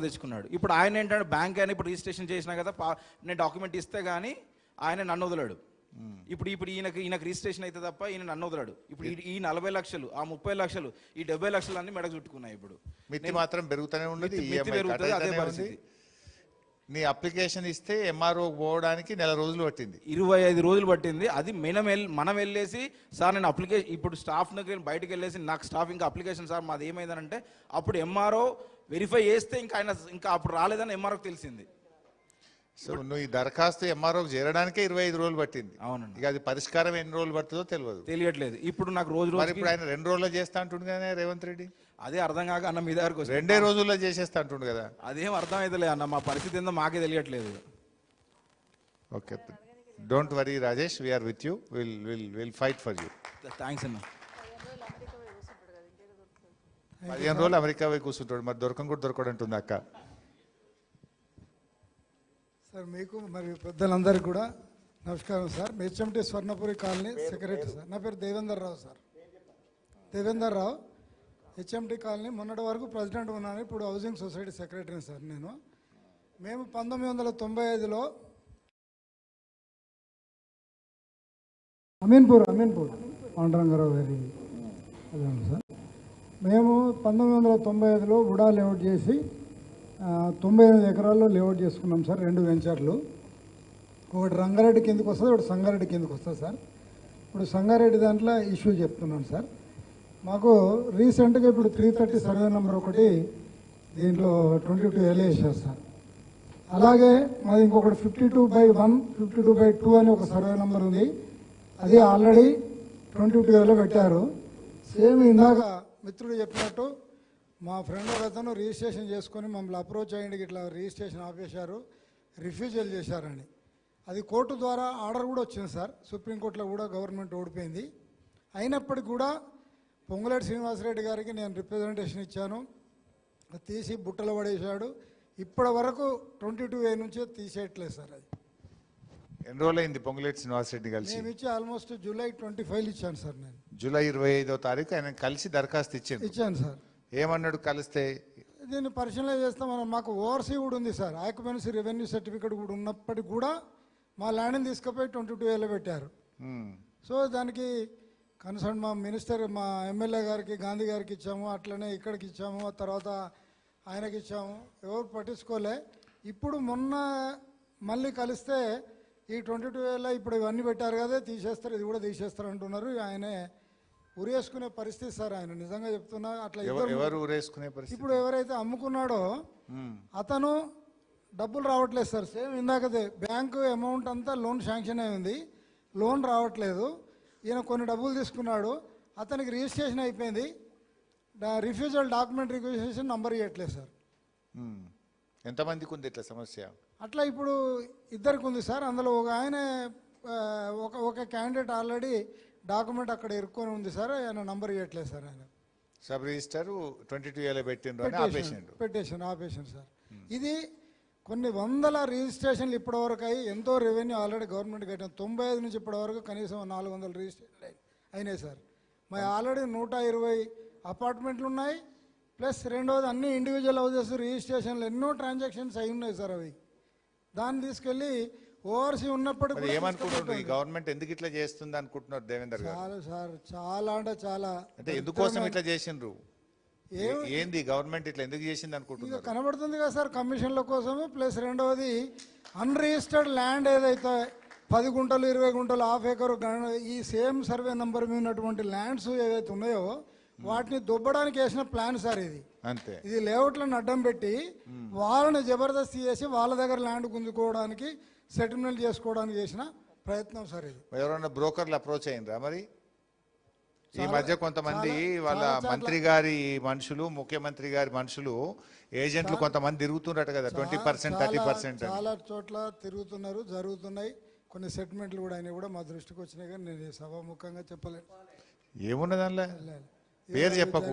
S3: తెచ్చుకున్నాడు. ఇప్పుడు ఆయన ఏంటంటే బ్యాంక్ అని ఇప్పుడు రిజిస్ట్రేషన్ చేసినా కదా, నేను డాక్యుమెంట్ ఇస్తే కానీ ఆయన నన్ను వదలడు. ఇప్పుడు ఈయనకి రిజిస్ట్రేషన్ అయితే తప్ప ఈయన నన్ను వదలడు. ఇప్పుడు ఈ 40 లక్షలు, ఆ 30 లక్షలు, ఈ 70 లక్షలు అన్ని మెడకు చుట్టుకున్నాయి. ఇప్పుడు మిత్తి మాత్రం పెరుగుతూనే ఉన్నది,
S7: పెరుగుతుంది, అదే పరిస్థితి.
S3: నీ అప్లికేషన్ ఇస్తే ఎంఆర్ఓ పోవడానికి 1 నెల రోజులు పట్టింది,
S7: 25 రోజులు పట్టింది. అది మనం వెళ్ళేసి సార్ నేను అప్లికేషన్ ఇప్పుడు స్టాఫ్ బయటకు వెళ్ళేసి నాకు స్టాఫ్ ఇంకా అప్లికేషన్ సార్ మాది ఏమైందనంటే అప్పుడు ఎంఆర్ఓ వెరిఫై చేస్తే ఇంకా అప్పుడు రాలేదని ఎంఆర్ఓకి తెలిసింది.
S3: సో నువ్వు ఈ దరఖాస్తు ఎంఆర్ఓకి చేరడానికే 25 రోజులు పట్టింది.
S7: అవునండి.
S3: ఇక అది పరిష్కారం ఎన్ని రోజులు పడుతుందో
S7: తెలియట్లేదు. ఇప్పుడు నాకు రోజు
S3: ఇప్పుడు ఆయన 2 రోజుల్లో చేస్తా అంటుండు కదా రేవంత్ రెడ్డి.
S7: అదే అర్థం కాక అన్న మీ దగ్గరకు
S3: 2 రోజుల్లో చేసేస్తా అంటుండు కదా.
S7: అదేం అర్థం అవుతలే అన్న, మా పరిస్థితి ఏందో మాకే తెలియట్లేదు.
S3: Okay, don't worry Rajesh, we're with you, will fight for you.
S7: Thanks అన్న.
S3: 15 రోజులు అమెరికా పోయి కూర్చుంటాడు, మరి దొరకడంటుంది అక్క.
S8: సార్ మీకు మరి పెద్దలందరికీ కూడా నమస్కారం sir. HMT Swarnapuri colony secretary sir. నా పేరు దేవేందర్ రావు సార్, దేవేందర్ రావు, హెచ్ఎంటీ కాలనీ. మొన్నటి వరకు ప్రెసిడెంట్ ఉన్నాను, ఇప్పుడు హౌసింగ్ సొసైటీ సెక్రటరీని సార్ నేను. మేము 1995లో అమీన్పూర్ పాండురంగారావు గారి అదే సార్. మేము 1995లో ఉడా లేఅవుట్ చేసి 98 ఎకరాల్లో లేఅవుట్ చేసుకున్నాం సార్. 2 వెంచర్లు, ఒకటి రంగారెడ్డి కిందకు వస్తుంది, ఒకటి సంగారెడ్డి కిందకు వస్తుంది సార్. ఇప్పుడు సంగారెడ్డి దాంట్లో ఇష్యూ చెప్తున్నాను సార్. మాకు రీసెంట్గా ఇప్పుడు 330 సర్వే నెంబర్ ఒకటి దీంట్లో 22 వేసారు సార్. అలాగే మాది ఇంకొకటి 52/1, 52/2 అని ఒక సర్వే నెంబర్ ఉంది. అది ఆల్రెడీ 22Aలో పెట్టారు. సేమ్ ఇందాక మిత్రుడు చెప్పినట్టు మా ఫ్రెండ్ ఒక అతను రిజిస్ట్రేషన్ చేసుకొని మమ్మల్ని అప్రోచ్ అయ్యింది, ఇట్లా రిజిస్ట్రేషన్ ఆపేశారు, రిఫ్యూజల్ చేశారని. అది కోర్టు ద్వారా ఆర్డర్ కూడా వచ్చింది సార్. సుప్రీంకోర్టులో కూడా గవర్నమెంట్ ఓడిపోయింది. అయినప్పటికీ కూడా పొంగులేటి శ్రీనివాసరెడ్డి గారికి నేను రిప్రజెంటేషన్ ఇచ్చాను, తీసి బుట్టలో పడేశాడు. ఇప్పటి వరకు 22A నుంచి తీసేయట్లేదు సార్. అది
S9: ఎన్ని రోజులైంది పొంగులేటి శ్రీనివాసరెడ్డి కలిసి?
S8: మేము ఇచ్చి ఆల్మోస్ట్ జూలై 25 ఇచ్చాను సార్. నేను
S9: జూలై 25వ తారీఖు ఆయన కలిసి దరఖాస్తు
S8: ఇచ్చాను సార్.
S9: ఏమన్నాడు కలిస్తే?
S8: దీన్ని పరిశీలన చేస్తాం. మాకు ఓవర్సీ కూడా ఉంది సార్, ఆక్యుపెన్సీ రెవెన్యూ సర్టిఫికేట్ కూడా ఉన్నప్పటికీ కూడా మా ల్యాండ్ని తీసుకుపోయి 22Aలో పెట్టారు. సో దానికి కన్సర్న్ మా మినిస్టర్, మా ఎమ్మెల్యే గారికి, గాంధీ గారికి ఇచ్చాము, అట్లనే ఇక్కడికి ఇచ్చాము, ఆ తర్వాత ఆయనకి ఇచ్చాము, ఎవరు పట్టించుకోలే. ఇప్పుడు మొన్న మళ్ళీ కలిస్తే ఈ 22Aలో ఇప్పుడు ఇవన్నీ పెట్టారు కదా, తీసేస్తారు, ఇది కూడా తీసేస్తారు అంటున్నారు. ఆయనే ఉరేసుకునే పరిస్థితి సార్. ఆయన నిజంగా చెప్తున్నా. అట్లా
S9: ఎవరు ఉరేసుకునే పరిస్థితి?
S8: ఇప్పుడు ఎవరైతే అమ్ముకున్నాడో అతను డబ్బులు రావట్లేదు సార్. సేమ్ ఇందాకదే బ్యాంకు అమౌంట్ అంతా లోన్ శాంక్షన్ అయి ఉంది, లోన్ రావట్లేదు. ఈయన కొన్ని డబ్బులు తీసుకున్నాడు, అతనికి రిజిస్ట్రేషన్ అయిపోయింది, రిఫ్యూజల్ డాక్యుమెంట్ రిక్వెజిషన్ నంబర్ ఇవ్వట్లేదు సార్.
S9: ఎంతమందికి ఉంది ఇట్లా సమస్య?
S8: అట్లా ఇప్పుడు ఇద్దరికి ఉంది సార్. అందులో ఒక ఆయన ఒక క్యాండిడేట్ ఆల్రెడీ డాక్యుమెంట్ అక్కడ ఇరుక్కొని ఉంది సార్, ఆయన నంబర్ ఇవ్వట్లేదు సార్. ఆయన
S9: సబ్ రిజిస్టర్ 22Aలో
S8: ఆపేషన్ సార్. ఇది కొన్ని వందల రిజిస్ట్రేషన్లు ఇప్పటివరకు అయ్యి ఎంతో రెవెన్యూ ఆల్రెడీ గవర్నమెంట్ కట్టిన 95 నుంచి ఇప్పటివరకు కనీసం 400 రిజిస్ట్రేషన్ అయినాయి సార్. మరి ఆల్రెడీ 120 అపార్ట్మెంట్లు ఉన్నాయి, ప్లస్ రెండవది అన్ని ఇండివిజువల్ హౌజెస్ రిజిస్ట్రేషన్లు ఎన్నో ట్రాన్సాక్షన్స్ అయి ఉన్నాయి సార్. అవి దాన్ని తీసుకెళ్ళి ఓవర్సీ ఉన్నప్పటికీ
S9: ఏమనుకుంటున్నారు? ఈ గవర్నమెంట్ ఎందుకు ఇట్లా చేస్తుంది అనుకుంటున్నారు దేవేందర్ గారు?
S8: చాలా సార్, చాలా అంటే చాలా.
S9: అంటే ఎందుకోసం ఇట్లా చేసిండ్రు? ఏంది గవర్నమెంట్ ఇట్లా ఎందుకు చేసింది అనుకుంటున్నారు?
S8: కనబడుతుంది కదా సార్, కమిషన్ల కోసము. ప్లస్ రెండవది అన్రిజిస్టర్డ్ ల్యాండ్ ఏదైతే 10 గుంటలు 20 గుంటలు హాఫ్ ఏకర్ ఈ సేమ్ సర్వే నెంబర్ మీద ఉన్నటువంటి ల్యాండ్స్ ఏవైతే ఉన్నాయో వాటిని దొబ్బడానికి వేసిన ప్లాన్ సార్ ఇది.
S9: అంతే.
S8: ఇది లేఅవుట్లను అడ్డం పెట్టి వాళ్ళని జబర్దస్త్ చేసి వాళ్ళ దగ్గర ల్యాండ్ గుంజుకోవడానికి, సెటిల్మెంట్ చేసుకోవడానికి చేసిన ప్రయత్నం సార్ ఇది.
S9: ఎవరైనా బ్రోకర్లు అప్రోచ్ అయ్యిండ్రా మరి? ఈ మధ్య కొంతమంది వాళ్ళ మంత్రి గారి మనుషులు, ముఖ్యమంత్రి గారి మనుషులు, ఏజెంట్లు కొంతమంది తిరుగుతున్నట్టు కదా, 20% 30%.
S8: చాలా చోట్ల తిరుగుతున్నారు, జరుగుతున్నాయి. కొన్ని సెటిల్మెంట్లు కూడా అయినా కూడా మా దృష్టికి వచ్చినాయి, కానీ నేను సభాముఖంగా చెప్పలేను.
S9: ఏమున్నది అందులో? పేరు చెప్పకు.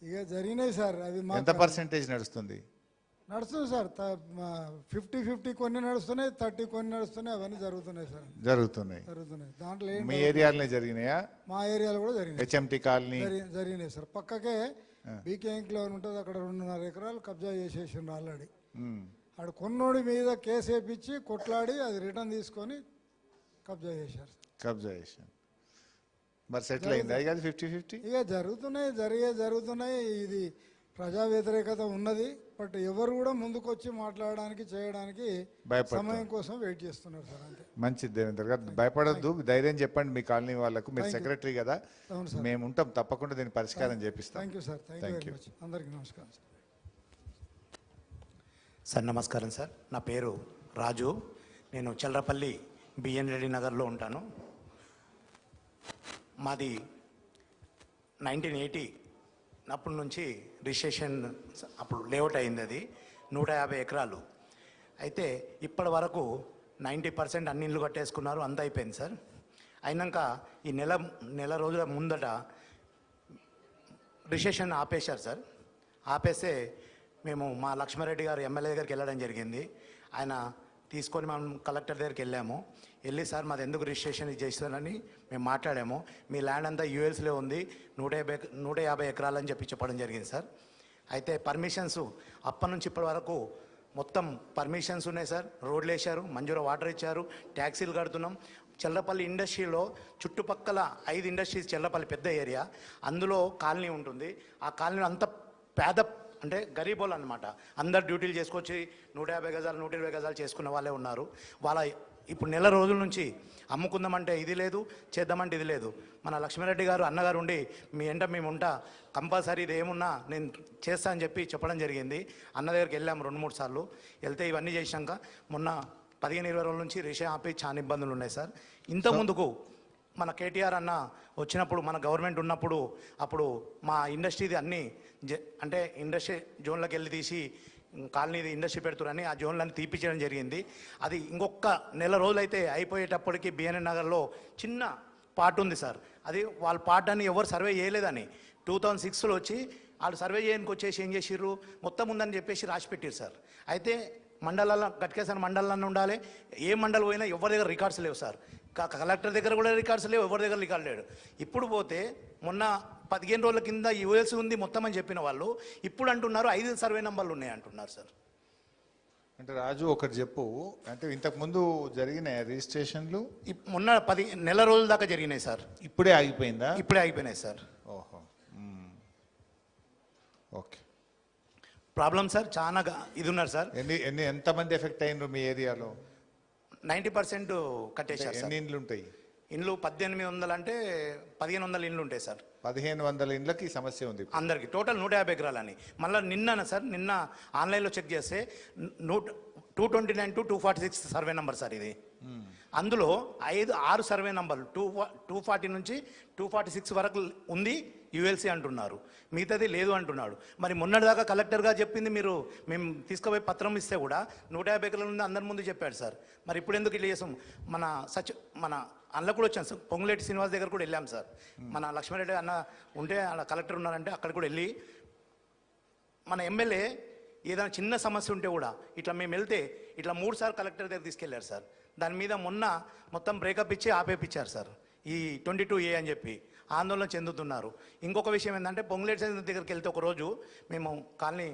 S8: ఇక జరిగినాయి సార్. అవి
S9: ఎంత పర్సెంటేజ్ నడుస్తుంది
S8: సార్? 50-50 కొన్ని నడుస్తున్నాయి, 30 కొన్ని నడుస్తున్నాయి. అవన్నీ జరుగుతున్నాయి సార్.
S9: జరుగుతున్నాయి.
S8: దాంట్లో
S9: మీ ఏరియాలోనే జరిగినాయా?
S8: మా ఏరియాలో కూడా జరిగినాయి.
S9: HMT కాలనీ
S8: జరిగినాయి సార్. పక్కకే బీకే ఇంక్లో ఉంటుంది, అక్కడ 2.5 ఎకరాలు కబ్జా చేసేసిండ్రు ఆల్రెడీ. ఆడు కొన్నోడి మీద కేసు వేయించి కొట్లాడి అది రిటర్న్ తీసుకొని కబ్జా చేశారు.
S9: మరి సెటిల్ అయింది అది కాదు 50-50.
S8: ఇక జరుగుతున్నాయి. ఇది ప్రజా వ్యతిరేకత ఉన్నది, బట్ ఎవరు కూడా ముందుకు వచ్చి మాట్లాడడానికి, చేయడానికి సమయం కోసం వెయిట్ చేస్తున్నారు సార్. అంతే.
S9: మంచిది దేవేందర్ గారు, భయపడొద్దు, ధైర్యం చెప్పండి మీ కాలనీ వాళ్ళకు. మీరు సెక్రటరీ కదా, మేము ఉంటాం, తప్పకుండా దీన్ని పరిష్కారం చేపిస్తాం.
S8: Thank you sir. Thank you. అందరికీ నమస్కారం
S10: సార్. నమస్కారం సార్, నా పేరు రాజు, నేను చల్రపల్లి బిఎన్ రెడ్డి నగర్లో ఉంటాను. మాది 1980 అప్పటి నుంచి రిజిస్ట్రేషన్ అప్పుడు లేఅవుట్ అయింది. అది 150 ఎకరాలు. అయితే ఇప్పటి వరకు 90% అన్ని ఇళ్ళు కట్టేసుకున్నారు, అంత అయిపోయింది సార్. అయినాక ఈ నెల రోజుల ముందట రిజిస్ట్రేషన్ ఆపేశారు సార్. ఆపేస్తే మేము మా లక్ష్మారెడ్డి గారు ఎమ్మెల్యే దగ్గరికి వెళ్ళడం జరిగింది. ఆయన తీసుకొని మనం కలెక్టర్ దగ్గరికి వెళ్ళాము. వెళ్ళి సార్ మాది ఎందుకు రిజిస్ట్రేషన్ చేస్తానని మేము మాట్లాడాము. మీ ల్యాండ్ అంతా యూఎల్స్లో ఉంది, 150 ఎకరాలు అని చెప్పడం జరిగింది సార్. అయితే పర్మిషన్స్ అప్పటి నుంచి ఇప్పటి వరకు మొత్తం పర్మిషన్స్ ఉన్నాయి సార్. రోడ్లు వేశారు, మంజూరా వాటర్ ఇచ్చారు, ట్యాక్సీలు కడుతున్నాం. చల్లపల్లి ఇండస్ట్రీలో చుట్టుపక్కల 5 ఇండస్ట్రీస్, చల్లపల్లి పెద్ద ఏరియా, అందులో కాలనీ ఉంటుంది. ఆ కాలనీలో అంత పేద అంటే గరీబోళ్ళు అనమాట. అందరు డ్యూటీలు చేసుకొచ్చి 150 గజాలు 120 గజాలు చేసుకున్న వాళ్ళే ఉన్నారు. వాళ్ళ ఇప్పుడు నెల రోజుల నుంచి అమ్ముకుందామంటే ఇది లేదు, చేద్దామంటే ఇది లేదు. మన లక్ష్మీరెడ్డి గారు అన్నగారు ఉండి మీ ఎంట మేము ఉంటా, కంపల్సరీ ఇది ఏమున్నా నేను చేస్తా అని చెప్పడం జరిగింది. అన్న దగ్గరికి వెళ్ళాము 2-3 సార్లు. వెళ్తే ఇవన్నీ చేసినాక మొన్న 15-20 రోజుల నుంచి రిజిస్ట్రేషన్ ఆపి చాలా ఇబ్బందులు ఉన్నాయి సార్. ఇంతకుముందుకు మన కేటీఆర్ అన్న వచ్చినప్పుడు మన గవర్నమెంట్ ఉన్నప్పుడు అప్పుడు మా ఇండస్ట్రీది అన్నీ అంటే ఇండస్ట్రీ జోన్లోకి వెళ్ళి తీసి కాలనీది ఇండస్ట్రీ పెడుతున్నారని ఆ జోన్లన్నీ తీపిచ్చడం జరిగింది. అది ఇంకొక నెల రోజులైతే అయిపోయేటప్పటికి బిఎన్ఎన్ నగర్లో చిన్న పార్ట్ ఉంది సార్. అది వాళ్ళ పార్ట్ అని ఎవరు సర్వే చేయలేదని 2006లో వచ్చి వాళ్ళు సర్వే చేయడానికి వచ్చేసి ఏం చేసిర్రు, మొత్తం ఉందని చెప్పేసి రాసి పెట్టారు సార్. అయితే మండలాల్లో గట్కేసారి మండలాల్లో ఉండాలి, ఏ మండలం పోయినా ఎవరి దగ్గర రికార్డ్స్ లేవు సార్. కలెక్టర్ దగ్గర కూడా రికార్డ్స్ లేవు, ఎవరి దగ్గర రికార్డు లేడు. ఇప్పుడు పోతే మొన్న 15 రోజుల కింద యూఎస్ ఉంది మొత్తం అని చెప్పిన వాళ్ళు ఇప్పుడు అంటున్నారు 5 సర్వే నంబర్లు ఉన్నాయి అంటున్నారు సార్.
S9: అంటే రాజు ఒకటి చెప్పు, అంటే ఇంతకు ముందు జరిగిన రిజిస్ట్రేషన్లు
S10: మొన్న 10 నెల రోజుల దాకా జరిగినాయి సార్.
S9: ఇప్పుడే ఆగిపోయిందా?
S10: ఇప్పుడే ఆగిపోయినాయి సార్.
S9: ఓహో, ఓకే.
S10: ప్రాబ్లం సార్ చాలా ఇది ఉన్నారు సార్.
S9: ఎంతమంది ఎఫెక్ట్ అయినారు మీ ఏరియాలో?
S10: 90% కట్టేశారు.
S9: ఎన్ని ఇండ్లు ఉంటాయి?
S10: ఇండ్లు 1800 అంటే 1500 ఇండ్లు ఉంటాయి సార్.
S9: 1500 ఇండ్లకి సమస్య ఉంది
S10: అందరికి. టోటల్ 150 ఎకరాలని. మళ్ళీ నిన్న ఆన్లైన్లో చెక్ చేస్తే 229 to 246 సర్వే నెంబర్ సార్ ఇది. అందులో 6 సర్వే నంబర్లు 240 నుంచి 246 వరకు ఉంది యుఎల్సి అంటున్నారు, మిగతాది లేదు అంటున్నాడు. మరి మొన్నటిదాకా కలెక్టర్గా చెప్పింది మేము తీసుకుపోయి పత్రం ఇస్తే కూడా 150 ఎకరాల నుండి అందరి ముందు చెప్పాడు సార్. మరి ఇప్పుడు ఎందుకు ఇట్లా చేసాం? మన అందులో కూడా వచ్చాను సార్, పొంగులేటి శ్రీనివాస్ దగ్గర కూడా వెళ్ళాం సార్. మన లక్ష్మారెడ్డి అన్న ఉంటే అలా కలెక్టర్ ఉన్నారంటే అక్కడ కూడా వెళ్ళి మన ఎమ్మెల్యే ఏదైనా చిన్న సమస్య ఉంటే కూడా ఇట్లా మేము వెళ్తే ఇట్లా 3 సార్లు కలెక్టర్ దగ్గర తీసుకెళ్లారు సార్. దాని మీద మొత్తం బ్రేకప్ ఇచ్చి ఆపేపించారు సార్ ఈ 22A అని చెప్పి ఆందోళన చెందుతున్నారు. ఇంకొక విషయం ఏంటంటే పొంగులేటి దగ్గరికి వెళ్తే ఒకరోజు మేము కాలనీ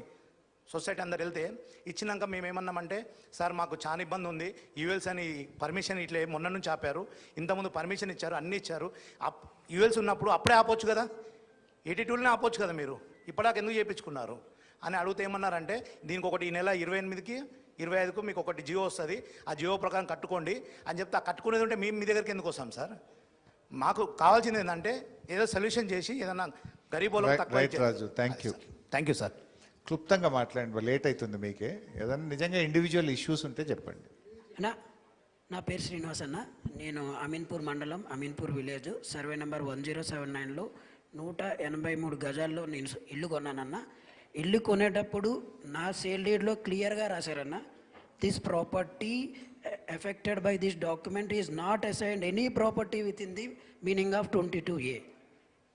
S10: సొసైటీ అందరు వెళ్తే ఇచ్చినాక మేము ఏమన్నామంటే, సార్ మాకు చాలా ఇబ్బంది ఉంది, యూఎల్స్ అని పర్మిషన్ ఇట్లే మొన్న నుంచి ఆపారు, ఇంతకుముందు పర్మిషన్ ఇచ్చారు, అన్నీ ఇచ్చారు, యూఎల్స్ ఉన్నప్పుడు అప్పుడే ఆపొచ్చు కదా, 82లోనే ఆపొచ్చు కదా, మీరు ఇప్పటిదాకా ఎందుకు చేయించుకున్నారు అని అడిగితే ఏమన్నారంటే, దీనికి ఒకటి ఈ నెల 28కి 25కు మీకు ఒకటి జియో వస్తుంది, ఆ జియో ప్రకారం కట్టుకోండి అని చెప్తే, ఆ కట్టుకునేది ఉంటే మీ దగ్గరికి ఎందుకు వస్తాం సార్? మాకు కావాల్సింది ఏంటంటే ఏదో సొల్యూషన్ చేసి ఏదన్నా గరీబోళ్ళకి తక్కువ. Thank you sir.
S9: క్లుప్తంగా మాట్లాడండి, లేట్ అవుతుంది మీకే. ఏదన్నా నిజంగా ఇండివిజువల్ ఇష్యూస్ ఉంటే చెప్పండి.
S11: అన్నా, నా పేరు శ్రీనివాస్ అన్న. నేను అమీన్పూర్ మండలం, అమీన్పూర్ విలేజ్, సర్వే నెంబర్ 1079లో 183 గజాల్లో నేను ఇల్లు కొన్నానన్న. ఇల్లు కొనేటప్పుడు నా సేల్ డీడ్లో క్లియర్గా రాశారన్న, this property affected by this document is not assigned any property within the meaning of 22A.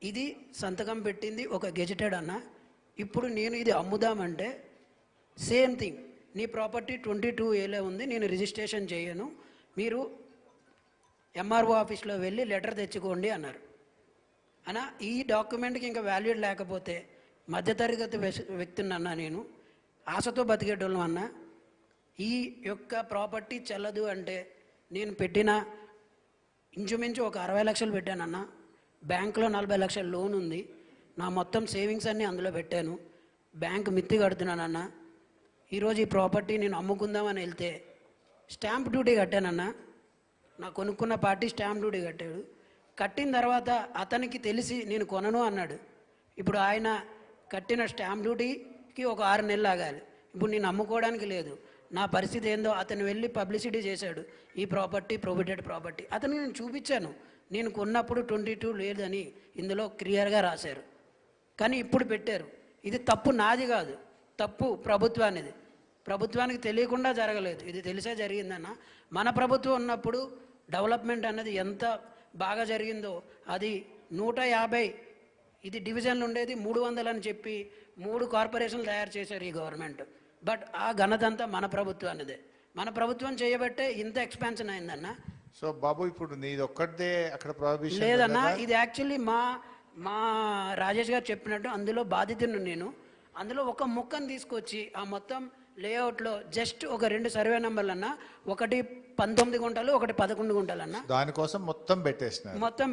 S11: ఇది సంతకం పెట్టింది ఒక గెజిటెడ్ అన్న. ఇప్పుడు నేను ఇది అమ్ముదామంటే సేమ్ థింగ్, నీ ప్రాపర్టీ 22Aలో ఉంది, నేను రిజిస్ట్రేషన్ చేయను, మీరు ఎంఆర్ఓ ఆఫీస్లో వెళ్ళి లెటర్ తెచ్చుకోండి అన్నారు. అన్న, ఈ డాక్యుమెంట్కి ఇంకా వాల్యూడ్ లేకపోతే మధ్యతరగతి వ్యక్తినన్నా, నేను ఆశతో బతికేటోళ్ళం అన్న. ఈ యొక్క ప్రాపర్టీ చెల్లదు అంటే నేను పెట్టిన ఇంచుమించు ఒక 60 లక్షలు పెట్టానన్న. బ్యాంకులో 40 లక్షల లోన్ ఉంది, నా మొత్తం సేవింగ్స్ అన్నీ అందులో పెట్టాను, బ్యాంకు మిత్తి కడుతున్నానన్న. ఈరోజు ఈ ప్రాపర్టీ నేను అమ్ముకుందామని వెళ్తే స్టాంప్ డ్యూటీ కట్టానన్న. నా కొనుక్కున్న పార్టీ స్టాంప్ డ్యూటీ కట్టాడు. కట్టిన తర్వాత అతనికి తెలిసి నేను కొనను అన్నాడు. ఇప్పుడు ఆయన కట్టిన స్టాంప్ డ్యూటీకి ఒక 6 నెలలు ఆగాలి. ఇప్పుడు నేను అమ్ముకోవడానికి లేదు. నా పరిస్థితి ఏందో అతను వెళ్ళి పబ్లిసిటీ చేశాడు, ఈ ప్రాపర్టీ ప్రొహిబిటెడ్ ప్రాపర్టీ. అతను నేను చూపించాను, నేను కొన్నప్పుడు 22 లేదని ఇందులో క్లియర్గా రాశారు, కానీ ఇప్పుడు పెట్టారు. ఇది తప్పు నాది కాదు, తప్పు ప్రభుత్వానిది. ప్రభుత్వానికి తెలియకుండా జరగలేదు, ఇది తెలిసే జరిగిందన్న. మన ప్రభుత్వం ఉన్నప్పుడు డెవలప్మెంట్ అన్నది ఎంత బాగా జరిగిందో, అది 150 ఇది డివిజన్లు ఉండేది 300 అని చెప్పి 3 కార్పొరేషన్లు తయారు చేశారు ఈ గవర్నమెంట్. బట్ ఆ ఘనతంతా మన ప్రభుత్వానిదే. మన ప్రభుత్వం చేయబట్టే ఇంత ఎక్స్పాన్షన్ అయిందన్న.
S9: సో బాబు, ఇప్పుడు నీది ఒక్కటే అక్కడ ప్రాబిషన్
S11: లేదన్నా, ఇది యాక్చువల్లీ మా రాజేష్ గారు చెప్పినట్టు అందులో బాధితును నేను. అందులో ఒక ముక్కను తీసుకొచ్చి ఆ మొత్తం లేఅవుట్లో జస్ట్ ఒక 2 సర్వే నెంబర్లు అన్న, ఒకటి 19 గుంటలు, ఒకటి 11 గుంటలు అన్న,
S9: దానికోసం మొత్తం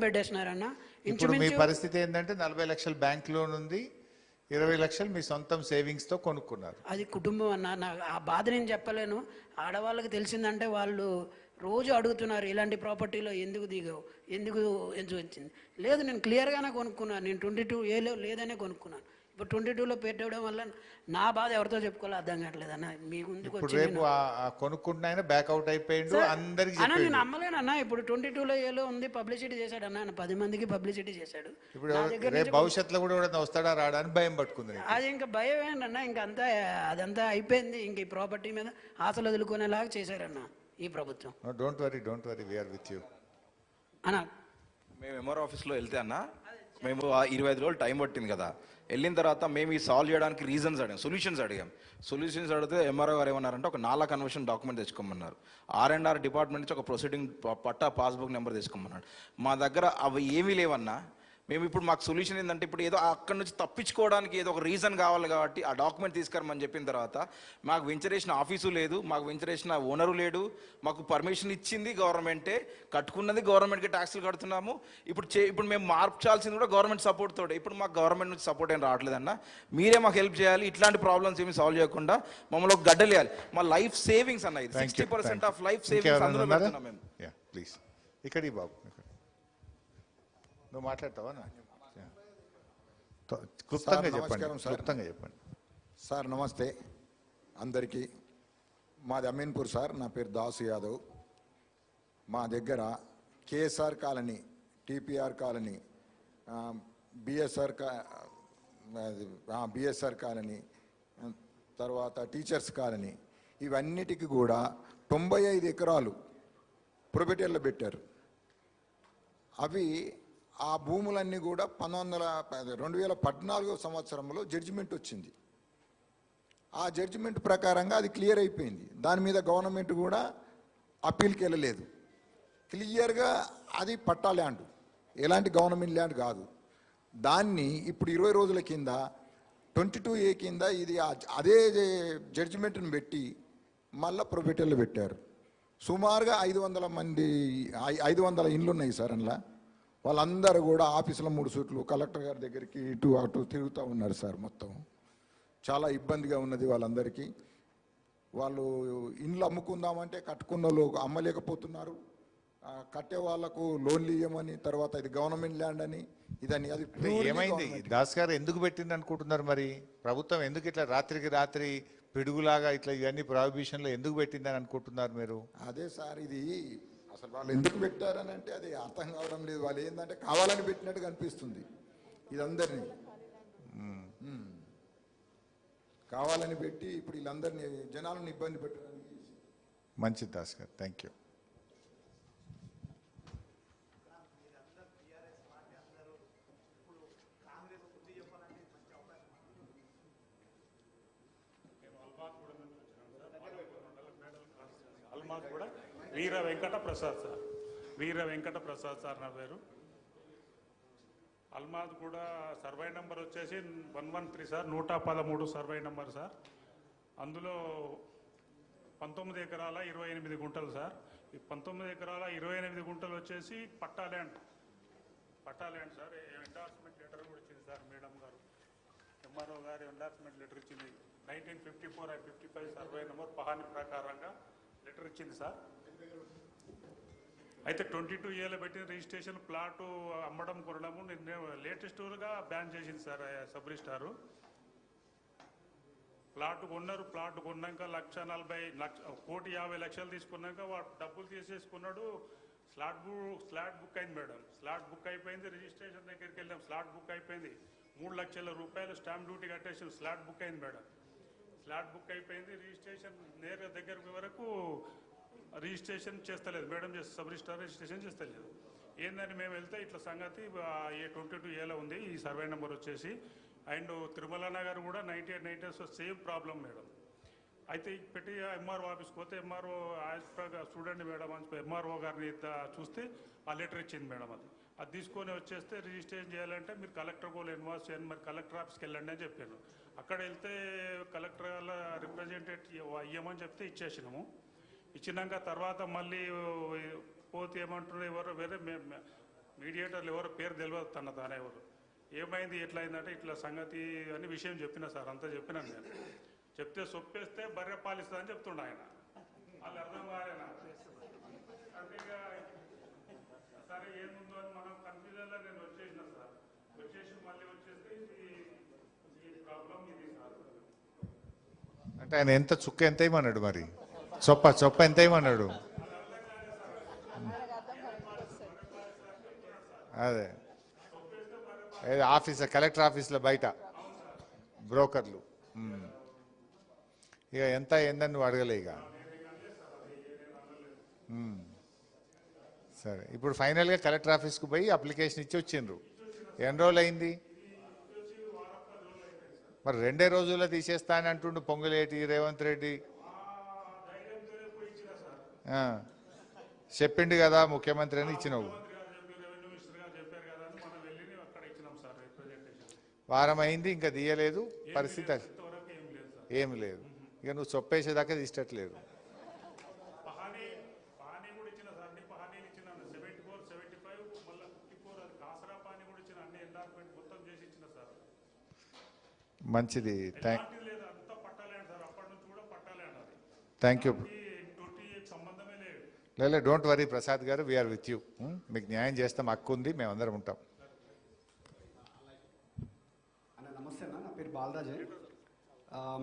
S11: పెట్టేసినారన్న.
S9: ఇప్పుడు మీ పరిస్థితి ఏంటంటే 40 లక్షల బ్యాంక్ లోన్ ఉంది, 20 లక్షలు మీ సొంతం సేవింగ్స్ తో కొనుక్కున్నారు.
S11: అది కుటుంబం అన్న. ఆ బాధ నేను చెప్పలేను. ఆడవాళ్ళకి తెలిసిందంటే వాళ్ళు రోజు అడుగుతున్నారు, ఇలాంటి ప్రాపర్టీలో ఎందుకు దిగావు, ఎందుకు వచ్చింది. లేదు, నేను క్లియర్గానే కొనుక్కున్నాను, నేను 22Aలో లేదనే కొనుక్కున్నాను. ఇప్పుడు 22లో పెట్టడం వల్ల నా బాధ ఎవరితో చెప్పుకోవాలో అర్థం కావట్లేదు అన్న. మీ ముందుకు
S9: ఇప్పుడు
S11: వచ్చి
S9: రేపు కొనుక్కుంటున్న ఆయన బ్యాక్అవుట్ అయిపోయిండు, అందరికి
S11: అన్న నేను
S9: చెప్పిండు.
S11: నమ్మలేనన్నా. ఇప్పుడు 22లో ఏలో ఉంది, పబ్లిసిటీ చేశాడు అన్న, ఆయన 10 మందికి పబ్లిసిటీ చేశాడు.
S9: ఇప్పుడు
S11: నా దగ్గర
S9: రేపు
S11: నుంచి
S9: భవిష్యత్తులో కూడా ఎవడన్నా వస్తాడా రాడా అని భయం పట్టుకుంది నీకు.
S11: అది ఇంకా భయం ఏంటన్నా, ఇంకా అంతా అదంతా అయిపోయింది. ఇంక ఈ ప్రాపర్టీ మీద ఆశలు వదులుకునేలాగా చేశారన్న ఈ ప్రభుత్వం.
S9: Don't worry we're with you
S11: అన్న.
S3: మేము ఎంఆర్ ఆఫీస్లో వెళ్తే అన్న, మేము 25 రోజులు టైం పట్టింది కదా, వెళ్ళిన తర్వాత మేము ఈ సాల్వ్ చేయడానికి రీజన్స్ అడిగాం, సొల్యూషన్స్ అడిగితే ఎంఆర్ఓ గారు ఏమన్నారంటే ఒక నాలా కన్వర్షన్ డాక్యుమెంట్ తెచ్చుకోమన్నారు. R&R డిపార్ట్మెంట్ నుంచి ఒక ప్రొసీడింగ్ పట్టా పాస్బుక్ నెంబర్ తెచ్చుకోమన్నాడు. మా దగ్గర అవి ఏమీ లేవన్నా. మేము ఇప్పుడు మాకు సొల్యూషన్ ఏంటంటే ఇప్పుడు ఏదో అక్కడ నుంచి తప్పించుకోవడానికి ఏదో ఒక రీజన్ కావాలి కాబట్టి ఆ డాక్యుమెంట్ తీసుకురమని చెప్పిన తర్వాత మాకు వెంచరేషన్ ఆఫీసు లేదు, మాకు వెంచరేషన్ ఓనరు లేడు, మాకు పర్మిషన్ ఇచ్చింది గవర్నమెంటే, కట్టుకున్నది గవర్నమెంట్కి ట్యాక్స్లు కడుతున్నాము. ఇప్పుడు మేము మార్చాల్సింది కూడా గవర్నమెంట్ సపోర్ట్ తోటే. ఇప్పుడు మాకు గవర్నమెంట్ నుంచి సపోర్ట్ ఏం రావట్లేదన్న. మీరే మాకు హెల్ప్ చేయాలి, ఇట్లాంటి ప్రాబ్లమ్స్ ఏమి సాల్వ్ చేయకుండా మమ్మల్ని ఒక గడ్డలేయాలి. మా లైఫ్ సేవింగ్స్ అన్న, ఇది 60% ఆఫ్ లైఫ్ సేవింగ్స్ అందులో పెడుతున్నాం మేము.
S9: ప్లీజ్ ఇక్కడి బాబు నువ్వు మాట్లాడతావా? క్లుప్తంగా చెప్పండి
S12: సార్. నమస్తే అందరికీ. మాది అమీన్పూర్ సార్. నా పేరు దాసు యాదవ్. మా దగ్గర KSR colony, TPR colony, BSR colony, తర్వాత టీచర్స్ కాలనీ, ఇవన్నిటికీ కూడా 95 ఎకరాలు ప్రొబిటర్లో పెట్టారు. అవి ఆ భూములన్నీ కూడా 2014 సంవత్సరంలో జడ్జిమెంట్ వచ్చింది. ఆ జడ్జిమెంట్ ప్రకారంగా అది క్లియర్ అయిపోయింది. దాని మీద గవర్నమెంట్ కూడా అప్పీల్కి వెళ్ళలేదు. క్లియర్గా అది పట్టా ల్యాండ్, ఎలాంటి గవర్నమెంట్ ల్యాండ్ కాదు. దాన్ని ఇప్పుడు 20 రోజుల కింద 22A కింద ఇది అదే జడ్జిమెంట్ని పెట్టి మళ్ళీ ప్రొబిటర్లు పెట్టారు. సుమారుగా 500 ఇండ్లు ఉన్నాయి సార్. అందులో వాళ్ళందరూ కూడా ఆఫీసులో 3 సూట్లు, కలెక్టర్ గారి దగ్గరికి ఇటు అటు తిరుగుతూ ఉన్నారు సార్. మొత్తం చాలా ఇబ్బందిగా ఉన్నది వాళ్ళందరికీ. వాళ్ళు ఇండ్లు అమ్ముకుందామంటే కట్టుకున్న వాళ్ళు అమ్మలేకపోతున్నారు. కట్టే వాళ్లకు లోన్లు ఇవ్వమని, తర్వాత ఇది గవర్నమెంట్ ల్యాండ్ అని ఇదని. అది
S9: ఏమైంది దాస్ గారు, ఎందుకు పెట్టింది అనుకుంటున్నారు? మరి ప్రభుత్వం ఎందుకు ఇట్లా రాత్రికి రాత్రి పిడుగులాగా ఇట్లా ఇవన్నీ ప్రాహిబిషన్లో ఎందుకు పెట్టిందని అనుకుంటున్నారు మీరు?
S12: అదే సార్, ఇది అసలు వాళ్ళు ఎందుకు పెట్టారని అంటే అది అర్థం కావడం లేదు. వాళ్ళు ఏంటంటే కావాలని పెట్టినట్టుగా అనిపిస్తుంది. ఇదందరినీ కావాలని పెట్టి ఇప్పుడు వీళ్ళందరినీ జనాలను ఇబ్బంది పెట్టడానికి.
S9: మంచిది దాస్ గారు, థ్యాంక్ యూ.
S6: కూడా వీర వెంకట ప్రసాద్ సార్ నా పేరు. అల్మాద్ కూడా సర్వే నెంబర్ వచ్చేసి 113 సార్, 113 సర్వే నెంబర్ సార్. అందులో 19 ఎకరాల 28 గుంటలు సార్. ఈ 19 ఎకరాల 28 గుంటలు వచ్చేసి పట్టా ల్యాండ్ సార్. ఎండార్స్మెంట్ లెటర్ కూడా ఇచ్చింది సార్ మేడం గారు, ఎంఆర్ఓ గారు ఎండార్స్మెంట్ లెటర్ ఇచ్చింది. 1954-55 సర్వే నెంబర్ పహాని ప్రకారంగా లెటర్ ఇచ్చింది సార్. అయితే 22Aలో పెట్టిన రిజిస్ట్రేషన్ ప్లాటు అమ్మడం కొనడము లేటెస్ట్గా బ్యాన్ చేసింది సార్ సబ్ రిజిస్ట్రారు. ప్లాట్ కొన్నాక 1,40,50,00,000 తీసుకున్నాక వాడు డబ్బులు తీసేసుకున్నాడు. స్లాట్ బుక్ అయింది మేడం. స్లాట్ బుక్ అయిపోయింది. రిజిస్ట్రేషన్ దగ్గరికి వెళ్ళాం, స్లాట్ బుక్ అయిపోయింది. 3 లక్షల రూపాయలు స్టాంప్ డ్యూటీ కట్టేసి స్లాట్ బుక్ అయింది మేడం. స్లాట్ బుక్ అయిపోయింది. రిజిస్ట్రేషన్ నేరుగా దగ్గర వరకు రిజిస్ట్రేషన్ చేస్తలేదు మేడం, సబ్ రిజిస్ట్రార్ రిజిస్ట్రేషన్ చేస్తలేదు. ఏందని మేము వెళ్తే ఇట్లా సంగతి 22Aలో ఉంది ఈ సర్వే నెంబర్ వచ్చేసి. అండ్ తిరుమల నగర్ కూడా 98 సేమ్ ప్రాబ్లం మేడం. అయితే పెట్టి ఎంఆర్ఓ ఆఫీస్కి పోతే ఎంఆర్ఓ చూడండి మేడం అని ఎంఆర్ఓ గారిని చూస్తే ఆ లెటర్ ఇచ్చింది మేడం. అది తీసుకొని వచ్చేస్తే రిజిస్ట్రేషన్ చేయాలంటే మీరు కలెక్టర్ కూడా ఇన్వాల్వ్ చేయండి, మరి కలెక్టర్ ఆఫీస్కి వెళ్ళండి అని చెప్పాను. అక్కడ వెళ్తే కలెక్టర్ వాళ్ళ రిప్రజెంటేటివ్ ఇవ్వమని చెప్తే ఇచ్చేసినాము. ఇచ్చినాక తర్వాత మళ్ళీ పోతే ఏమంటున్నారు, ఎవరు వేరే మీడియేటర్లు ఎవరో పేరు తెలియదు తానే ఎవరు. ఏమైంది ఎట్లా అయిందంటే ఇట్లా సంగతి అని విషయం చెప్పిన సార్, అంతా చెప్పినాను నేను. చెప్తే సొప్పేస్తే బర్రె పాలిస్తా అని చెప్తుండ ఆయన. వాళ్ళు అర్థం కాలేనా అంటే సరే ఏముందో అని మనం కన్ఫ్యూజన్లో నేను వచ్చేసిన సార్. వచ్చేసి మళ్ళీ వచ్చేస్తే ఇది
S9: అంటే ఆయన ఎంత చుక్క ఎంత ఇవ్వమన్నాడు మరి? చొప్ప ఎంత ఇవ్వమన్నాడు? అదే ఆఫీస్, కలెక్టర్ ఆఫీస్లో బయట బ్రోకర్లు. ఇక ఎంత ఏందని నువ్వు అడగలే ఇక. సరే, ఇప్పుడు ఫైనల్గా కలెక్టర్ ఆఫీస్కి పోయి అప్లికేషన్ ఇచ్చి వచ్చిండ్రు. ఎన్ని రోజులు అయింది మరి? 2 రోజుల్లో తీసేస్తా అని అంటుండు పొంగులేటి రేవంత్ రెడ్డి. చెప్పిండు కదా ముఖ్యమంత్రి అని ఇచ్చినావు. వారం అయింది ఇంకా తీయలేదు. పరిస్థితి ఏం లేదు. ఇక నువ్వు చొప్పేసేదాకా తీసేటట్లేదు. మంచిది. Thank you. లేదు, డోంట్ వరీ ప్రసాద్ గారు, వీఆర్ విత్ యూ. మీకు న్యాయం చేస్తాం, హక్కు ఉంది, మేమందరం ఉంటాం.
S13: నమస్తే అన్న, నా పేరు బాలరాజే.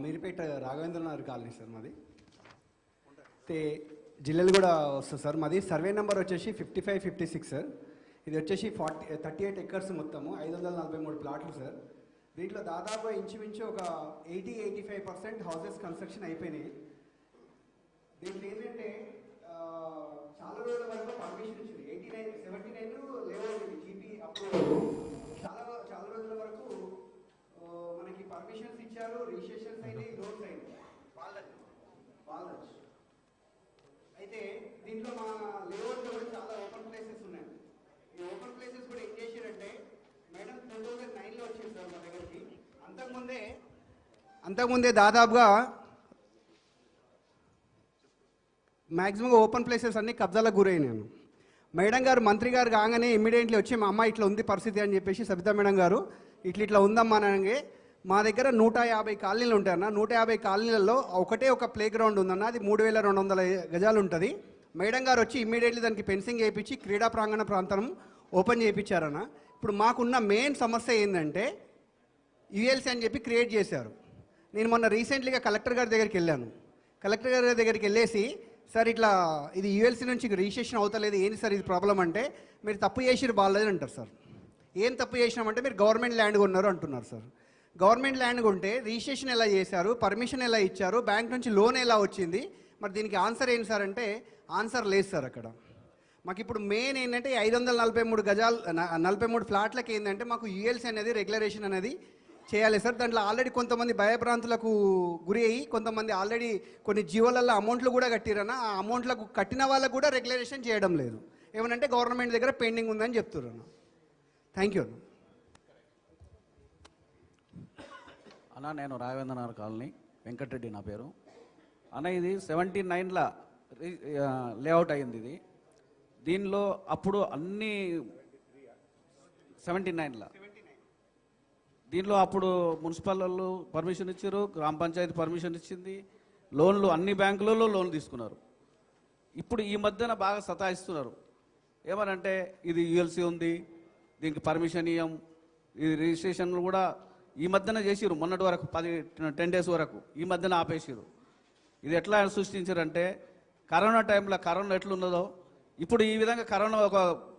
S13: మీరుపేట రాఘవేంద్రనగర్ కాలనీ సార్ మాది. అయితే జిల్లాలు కూడా వస్తుంది సార్. మాది సర్వే నెంబర్ వచ్చేసి 5556 సార్. ఇది వచ్చేసి 38 ఎకర్స్ మొత్తము, 543 ప్లాట్లు సార్. దీంట్లో దాదాపు ఇంచుమించు ఒక 80-85% హౌసెస్ కన్స్ట్రక్షన్ అయిపోయినాయి. దీంట్లో ఏంటంటే చాలా రోజుల వరకు పర్మిషన్ ఇచ్చింది. 79 లేఅవుట్ జీపీ అప్రూవల్. చాలా రోజుల వరకు మనకి పర్మిషన్స్ ఇచ్చారు, రిజిస్ట్రేషన్స్ అయినాయి, లోన్స్ అయినాయి. అయితే దీంట్లో మా లేఅవుట్లో కూడా చాలా ఓపెన్ ప్లేసెస్ ఉన్నాయి. ఈ ఓపెన్ ప్లేసెస్ కూడా ఏం చేశారంటే మేడం 2009లో వచ్చింది సార్ మా దగ్గరికి. అంతకుముందే దాదాపుగా మ్యాక్సిమం ఓపెన్ ప్లేసెస్ అన్ని కబ్జాలకు గురైనాను. మేడం గారు మంత్రి గారు కాగానే ఇమ్మీడియట్లీ వచ్చి మా అమ్మ ఇట్లా ఉంది పరిస్థితి అని చెప్పేసి సబితా మేడం గారు ఇట్లా ఉందమ్మా అనగా, మా దగ్గర 150 కాలనీలు ఉంటాయన్న. 150 కాలనీలలో ఒకటే ఒక ప్లే గ్రౌండ్ ఉందన్న. అది 3200 గజాలు ఉంటుంది. మేడం గారు వచ్చి ఇమ్మీడియట్లీ దానికి ఫెన్సింగ్ చేయించి క్రీడా ప్రాంగణ ప్రాంతం ఓపెన్ చేయించారన్న. ఇప్పుడు మాకున్న మెయిన్ సమస్య ఏంటంటే యుఎల్సీ అని చెప్పి క్రియేట్ చేశారు. నేను మొన్న రీసెంట్లీగా కలెక్టర్ గారి దగ్గరికి వెళ్ళాను. కలెక్టర్ గారి దగ్గరికి వెళ్ళేసి, సార్ ఇట్లా ఇది యుఎల్సీ నుంచి రిజిస్ట్రేషన్ అవుతలేదు, ఏంటి సార్ ఇది ప్రాబ్లం అంటే, మీరు తప్పు చేసిరు బాగాలేదు అంటారు సార్. ఏం తప్పు చేసినామంటే మీరు గవర్నమెంట్ ల్యాండ్ కొన్నారు అంటున్నారు సార్. గవర్నమెంట్ ల్యాండ్ కొంటే రిజిస్ట్రేషన్ ఎలా చేశారు, పర్మిషన్ ఎలా ఇచ్చారు, బ్యాంక్ నుంచి లోన్ ఎలా వచ్చింది, మరి దీనికి ఆన్సర్ ఏంటి సార్ అంటే ఆన్సర్ లేదు సార్ అక్కడ. మాకు ఇప్పుడు మెయిన్ ఏంటంటే 543 గజాలు 43 ఫ్లాట్లకి ఏంటంటే మాకు యుఎల్సీ అనేది రెగ్యులరేషన్ అనేది చేయాలి సార్. దాంట్లో ఆల్రెడీ కొంతమంది భయభ్రాంతులకు గురి అయ్యి కొంతమంది ఆల్రెడీ కొన్ని జీవోలలో అమౌంట్లు కూడా కట్టిరన్న. ఆ అమౌంట్లకు కట్టిన వాళ్ళకు కూడా రెగ్యులరేషన్ చేయడం లేదు. ఏమనంటే గవర్నమెంట్ దగ్గర పెండింగ్ ఉందని చెప్తున్నారు. థ్యాంక్ యూ
S14: అన్న. నేను రాఘవేంద్రనగర్ కాలనీ, వెంకటరెడ్డి నా పేరు అన్న. ఇది 79ల లేఅవుట్ అయింది ఇది. దీనిలో అప్పుడు అన్ని 79ల దీనిలో అప్పుడు మున్సిపల్ వాళ్ళు పర్మిషన్ ఇచ్చారు, గ్రామ పంచాయతీ పర్మిషన్ ఇచ్చింది, లోన్లు అన్ని బ్యాంకులలో లోన్ తీసుకున్నారు. ఇప్పుడు ఈ మధ్యన బాగా సతాయిస్తున్నారు. ఏమనంటే ఇది యుఎల్సీ ఉంది, దీనికి పర్మిషన్ ఇవ్వం, ఇది రిజిస్ట్రేషన్లు కూడా ఈ మధ్యన చేసిరు. మొన్నటి వరకు 10 డేస్ వరకు ఈ మధ్యన ఆపేసిరు. ఇది ఎట్లా సృష్టించారంటే కరోనా టైంలో కరోనా ఎట్లున్నదో ఇప్పుడు ఈ విధంగా కరోనా ఒక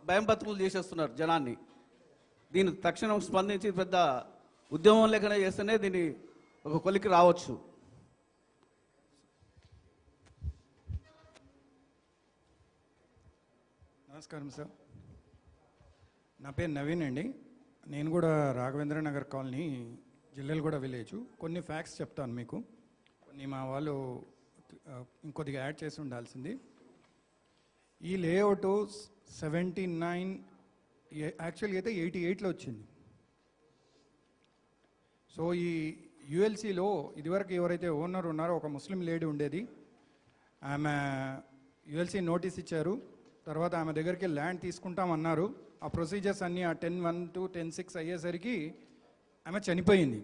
S14: భయం బతుకులు చేసేస్తున్నారు జనాన్ని. దీన్ని తక్షణం స్పందించి పెద్ద ఉద్యమం లేకుండా చేస్తేనే దీన్ని ఒక కొలికి రావచ్చు.
S6: నమస్కారం సార్, నా పేరు నవీన్ అండి. నేను కూడా రాఘవేంద్ర నగర్ కాలనీ, జిల్లెలగూడ విలేజ్. కొన్ని ఫ్యాక్ట్స్ చెప్తాను మీకు, కొన్ని మా వాళ్ళు ఇంకొద్దిగా యాడ్ చేసి ఉండాల్సింది. ఈ లేఅవుట్ 79 యాక్చువల్గా అయితే 88లో వచ్చింది. సో ఈ యుఎల్సీలో ఇదివరకు ఎవరైతే ఓనర్ ఉన్నారో ఒక ముస్లిం లేడీ ఉండేది. ఆమె యుఎల్సీ నోటీస్ ఇచ్చారు, తర్వాత ఆమె దగ్గరికి ల్యాండ్ తీసుకుంటామన్నారు. ఆ ప్రొసీజర్స్ అన్నీ ఆ 10/1 to 10/6 అయ్యేసరికి ఆమె చనిపోయింది.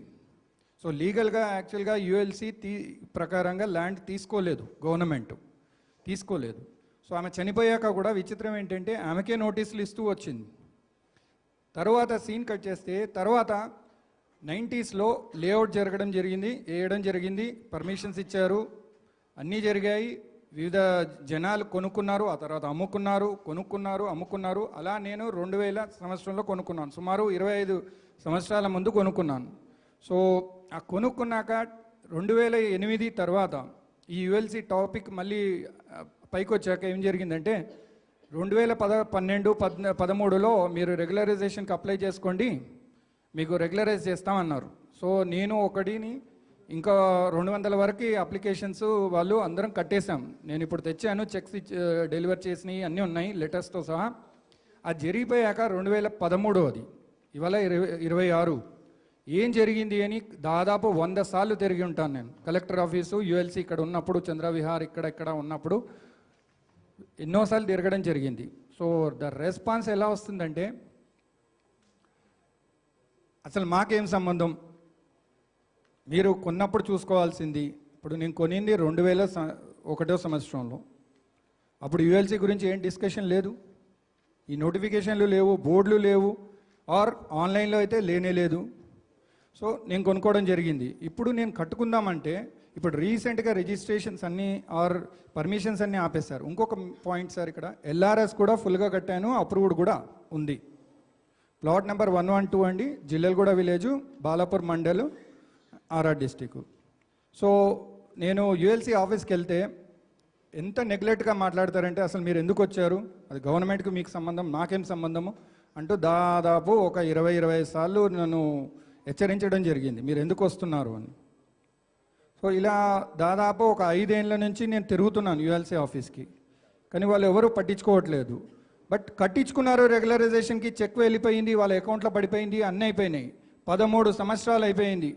S6: సో లీగల్గా యాక్చువల్గా యుఎల్సీ ప్రకారంగా ల్యాండ్ గవర్నమెంట్ తీసుకోలేదు. సో ఆమె చనిపోయాక కూడా విచిత్రం ఏంటంటే ఆమెకే నోటీసులు ఇస్తూ వచ్చింది. తర్వాత సీన్ కట్ చేస్తే తర్వాత
S15: 90స్లో లేఅవుట్ జరగడం జరిగింది, వేయడం జరిగింది, పర్మిషన్స్ ఇచ్చారు, అన్నీ జరిగాయి. వివిధ జనాలు కొనుక్కున్నారు, ఆ తర్వాత అమ్ముకున్నారు. అలా నేను 2000 సంవత్సరంలో కొనుక్కున్నాను. సుమారు 25 సంవత్సరాల ముందు కొనుక్కున్నాను. సో ఆ కొనుక్కున్నాక 2008 తర్వాత ఈ యుఎల్సి టాపిక్ మళ్ళీ పైకి వచ్చాక ఏం జరిగిందంటే 2012-13లో మీరు రెగ్యులరైజేషన్కి అప్లై చేసుకోండి, మీకు రెగ్యులరైజ్ చేస్తామన్నారు. సో నేను ఒకటిని ఇంకా 200 వరకు అప్లికేషన్స్ వాళ్ళు అందరం కట్టేశాం. నేను ఇప్పుడు తెచ్చాను, చెక్స్ డెలివర్ చేసినవి అన్నీ ఉన్నాయి లెటర్స్తో సహా. అది జరిగిపోయాక 2013 అది, ఇవాళ 26. ఏం జరిగింది అని దాదాపు 100 సార్లు తిరిగి ఉంటాను నేను. కలెక్టర్ ఆఫీసు, యుఎల్సి ఇక్కడ ఉన్నప్పుడు, చంద్రవిహార్ ఇక్కడ ఉన్నప్పుడు ఎన్నోసార్లు తిరగడం జరిగింది. సో ద రెస్పాన్స్ ఎలా వస్తుందంటే అసలు మాకేం సంబంధం, మీరు కొన్నప్పుడు చూసుకోవాల్సింది. ఇప్పుడు నేను కొనింది 2001 సంవత్సరంలో. అప్పుడు యుఎల్సి గురించి ఏం డిస్కషన్ లేదు, ఈ నోటిఫికేషన్లు లేవు, బోర్డులు లేవు, ఆర్ ఆన్లైన్లో అయితే లేనే లేదు. సో నేను కొనుక్కోవడం జరిగింది. ఇప్పుడు నేను కట్టుకుందామంటే ఇప్పుడు రీసెంట్గా రిజిస్ట్రేషన్స్ అన్నీ ఆర్ పర్మిషన్స్ అన్నీ ఆపేశారు. ఇంకొక పాయింట్ సార్, ఇక్కడ ఎల్ఆర్ఎస్ కూడా ఫుల్గా కట్టాను, అప్రూవ్డ్ కూడా ఉంది. ప్లాట్ నెంబర్ 112 అండి, Jillelaguda village, Balapur mandal, RR district. So నేను యుఎల్సి ఆఫీస్కి వెళ్తే ఎంత నెగ్లెక్ట్గా మాట్లాడతారంటే అసలు మీరు ఎందుకు వచ్చారు, అది గవర్నమెంట్కి మీకు సంబంధం, నాకేం సంబంధము అంటూ దాదాపు ఒక 20-25 సార్లు నన్ను హెచ్చరించడం జరిగింది, మీరు ఎందుకు వస్తున్నారు అని. సో ఇలా దాదాపు ఒక 5 ఏళ్ళ నుంచి నేను తిరుగుతున్నాను యుఎల్సి ఆఫీస్కి, కానీ వాళ్ళు ఎవరు పట్టించుకోవట్లేదు. బట్ కట్టించుకున్నారు, రెగ్యులరైజేషన్కి చెక్ వెళ్ళిపోయింది, వాళ్ళ అకౌంట్లో పడిపోయింది, అన్నీ అయిపోయినాయి. 13 సంవత్సరాలు అయిపోయింది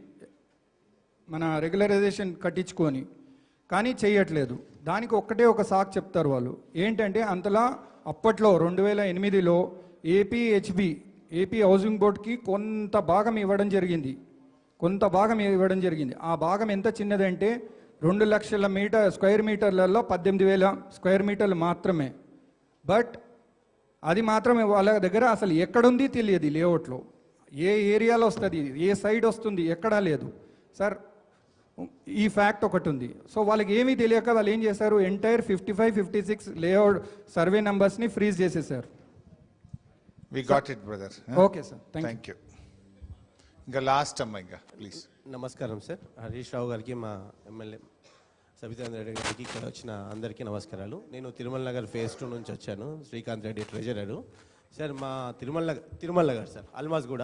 S15: మన రెగ్యులరైజేషన్ కట్టించుకొని, కానీ చేయట్లేదు. దానికి ఒక్కటే ఒక సాకు చెప్తారు వాళ్ళు, ఏంటంటే అంతలా అప్పట్లో 2008లో ఏపీ హౌసింగ్ బోర్డ్కి కొంత భాగం ఇవ్వడం జరిగింది. ఆ భాగం ఎంత చిన్నదంటే 2 లక్షల స్క్వేర్ మీటర్లలో 18,000 స్క్వేర్ మీటర్లు మాత్రమే. బట్ అది మాత్రమే వాళ్ళ దగ్గర అసలు ఎక్కడుంది తెలియదు, లేఅవుట్లో ఏ ఏరియాలో వస్తుంది, ఏ సైడ్ వస్తుంది, ఎక్కడా లేదు సార్. ఈ ఫ్యాక్ట్ ఒకటి ఉంది. సో వాళ్ళకి ఏమీ తెలియక వాళ్ళు ఏం చేశారు, ఎంటైర్ 55-56 లేఅవుట్ సర్వే నెంబర్స్ని ఫ్రీజ్ చేసేసారు.
S9: We got it brother.
S15: Okay sir, thank you.
S9: ఇంకా లాస్ట్ అమ్మ, ఇంకా ప్లీజ్.
S16: నమస్కారం సార్, హరీష్ రావు గారికి, మా ఎమ్మెల్యే సబితాంద్ర రెడ్డి గారికి, ఇక్కడ వచ్చిన అందరికీ నమస్కారాలు. నేను తిరుమల నగర్ ఫేజ్ 2 నుంచి వచ్చాను, శ్రీకాంత్ రెడ్డి ట్రెజరరు. సార్ మా తిరుమల నగర్ సార్, అల్మాస్గూడ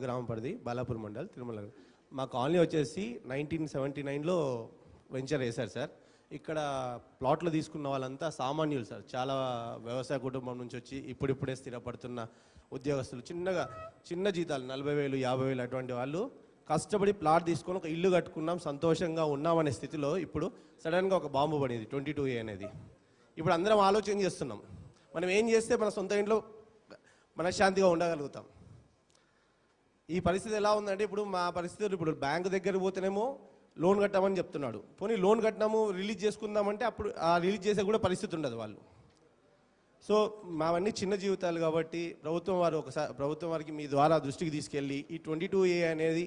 S16: గ్రామం పరిధి, బాలాపూర్ మండల్, తిరుమల నగర్. మా కాలనీ వచ్చేసి 1979లో వెంచర్ వేశారు సార్. ఇక్కడ ప్లాట్లు తీసుకున్న వాళ్ళంతా సామాన్యులు సార్, చాలా వ్యవసాయ కుటుంబం నుంచి వచ్చి ఇప్పుడిప్పుడే స్థిరపడుతున్న ఉద్యోగస్తులు, చిన్న జీతాలు 40,000, 50,000 అటువంటి వాళ్ళు కష్టపడి ప్లాట్ తీసుకొని ఒక ఇల్లు కట్టుకున్నాం, సంతోషంగా ఉన్నామనే స్థితిలో ఇప్పుడు సడన్గా ఒక బాంబు పడింది 22A అనేది. ఇప్పుడు అందరం ఆలోచన చేస్తున్నాం, మనం ఏం చేస్తే మన సొంత ఇంట్లో మనశ్శాంతిగా ఉండగలుగుతాం. ఈ పరిస్థితి ఎలా ఉందంటే, ఇప్పుడు మా పరిస్థితి, ఇప్పుడు బ్యాంకు దగ్గర పోతేనేమో లోన్ కట్టామని చెప్తున్నాడు, పోనీ లోన్ కట్టినాము రిలీజ్ చేసుకుందామంటే అప్పుడు ఆ రిలీజ్ చేసే కూడా పరిస్థితి ఉండదు వాళ్ళు. సో మావన్నీ చిన్న జీవితాలు కాబట్టి ప్రభుత్వం వారికి మీ ద్వారా దృష్టికి తీసుకెళ్ళి ఈ 22A అనేది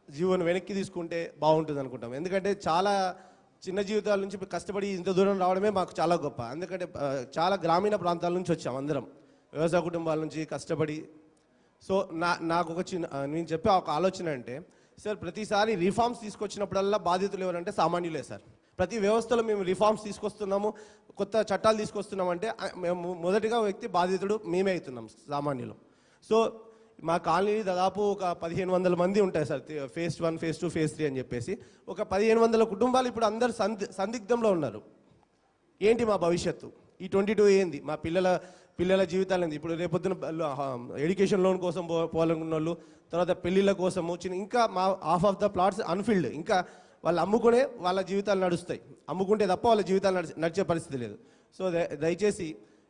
S16: జీవోను వెనక్కి తీసుకుంటే బాగుంటుంది అనుకుంటాం. ఎందుకంటే చాలా చిన్న జీవితాల నుంచి కష్టపడి ఇంత దూరం రావడమే మాకు చాలా గొప్ప. ఎందుకంటే చాలా గ్రామీణ ప్రాంతాల నుంచి వచ్చాం అందరం, వ్యవసాయ కుటుంబాల నుంచి కష్టపడి. సో నాకు నేను చెప్పే ఒక ఆలోచన అంటే సార్, ప్రతిసారి రిఫార్మ్స్ తీసుకొచ్చినప్పుడల్లా బాధితులు ఎవరంటే సామాన్యులే సార్. ప్రతి వ్యవస్థలో మేము రిఫార్మ్స్ తీసుకొస్తున్నాము, కొత్త చట్టాలు తీసుకొస్తున్నామంటే మేము మొదటిగా వ్యక్తి బాధితుడు మేమే అవుతున్నాం, సామాన్యులు. సో మా కాలనీ దాదాపు ఒక 1,500 మంది ఉంటాయి సార్, ఫేజ్ 1, ఫేజ్ 2, ఫేజ్ 3 అని చెప్పేసి. ఒక 1,500 కుటుంబాలు ఇప్పుడు అందరు సందిగ్ధంలో ఉన్నారు. ఏంటి మా భవిష్యత్తు, ఈ 22 ఏంది, మా పిల్లల జీవితాలు ఏంది. ఇప్పుడు రేపొద్దున ఎడ్యుకేషన్ లోన్ కోసం పోవాలనుకున్న వాళ్ళు, తర్వాత పెళ్ళిళ్ళ కోసము ఇంకా మా half of the plots unfilled, ఇంకా వాళ్ళు అమ్ముకునే వాళ్ళ జీవితాలు నడుస్తాయి, అమ్ముకుంటే తప్ప వాళ్ళ జీవితాలు నడిచే పరిస్థితి లేదు. సో దయచేసి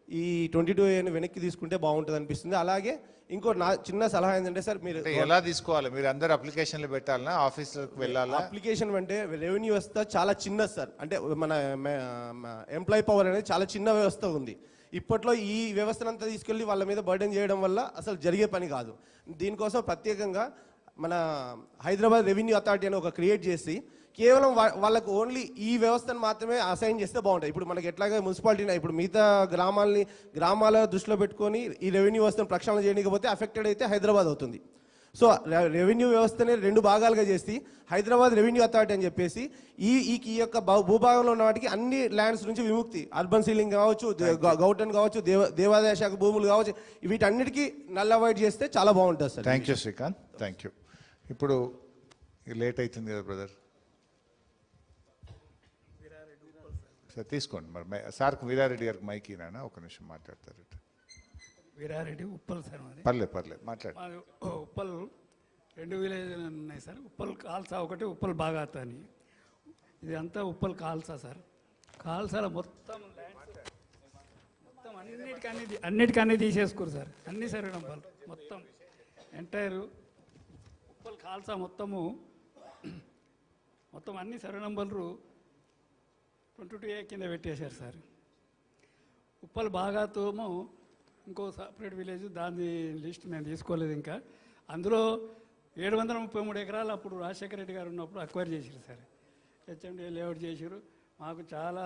S16: ఈ 22Aని వెనక్కి తీసుకుంటే బాగుంటుంది అనిపిస్తుంది. అలాగే ఇంకో నా చిన్న సలహా ఏంటంటే సార్, మీరు
S9: ఎలా తీసుకోవాలి, మీరు అందరు అప్లికేషన్లు పెట్టాలన్నా, ఆఫీసులకు వెళ్ళాలా?
S16: అప్లికేషన్ అంటే రెవెన్యూ వ్యవస్థ చాలా చిన్నది సార్, అంటే మన ఎంప్లాయీ పవర్ అనేది చాలా చిన్న వ్యవస్థ ఉంది. ఇప్పట్లో ఈ వ్యవస్థనంతా తీసుకెళ్ళి వాళ్ళ మీద బర్డెన్ చేయడం వల్ల అసలు జరిగే పని కాదు. దీనికోసం ప్రత్యేకంగా మన హైదరాబాద్ రెవెన్యూ అథారిటీ అని ఒక క్రియేట్ చేసి కేవలం వాళ్ళకు ఓన్లీ ఈ వ్యవస్థను మాత్రమే అసైన్ చేస్తే బాగుంటుంది. ఇప్పుడు మనకి ఎట్లాగా మున్సిపాలిటీ ఇప్పుడు మిగతా గ్రామాల దృష్టిలో పెట్టుకొని ఈ రెవెన్యూ వ్యవస్థను ప్రక్షాళన చేయకపోతే అఫెక్టెడ్ అయితే హైదరాబాద్ అవుతుంది. సో రెవెన్యూ వ్యవస్థని 2 భాగాలుగా చేసి హైదరాబాద్ రెవెన్యూ అథారిటీ అని చెప్పేసి ఈ యొక్క భూభాగంలో ఉన్న వాటికి అన్ని ల్యాండ్స్ నుంచి విముక్తి, అర్బన్ సీలింగ్ కావచ్చు, గౌటన్ కావచ్చు, దేవాదాయ శాఖ భూములు కావచ్చు, వీటన్నిటికీ నల్ అవాయిడ్ చేస్తే చాలా బాగుంటుంది sir.
S9: Thank you Srikanth, thank you. ఇప్పుడు లేట్ అవుతుంది కదా బ్రదర్, సార్ తీసుకోండి మరి సార్కు వీరారెడ్డి గారికి మైక్ ఈనా ఒక నిమిషం మాట్లాడతారు.
S6: వీరారెడ్డి ఉప్పల్ సార్ మాది.
S9: పర్లేదు మాట్లాడు.
S6: మాది ఉప్పల్ 2 విలేజ్లు ఉన్నాయి సార్. ఉప్పల్ కాల్సా ఒకటి, ఉప్పల్ బాగాత అని. ఇది అంతా ఉప్పల్ కాల్సా సార్. కాల్సాల మొత్తం అన్నిటికన్నీ తీసేసుకోరు సార్. అన్ని సరే నంబర్లు మొత్తం ఎంటైర్ ఉప్పల్ కాల్సా మొత్తం అన్ని సర్వే నంబర్లు 22A కింద పెట్టేశారు సార్. ఉప్పల్ బాగాతోమో ఇంకో సపరేట్ విలేజ్, దాని లిస్ట్ నేను తీసుకోలేదు ఇంకా. అందులో 733 ఎకరాలు అప్పుడు రాజశేఖర రెడ్డి గారు ఉన్నప్పుడు అక్వైర్ చేశారు సార్. హెచ్ఎండి లేఅవుట్ చేశారు. మాకు చాలా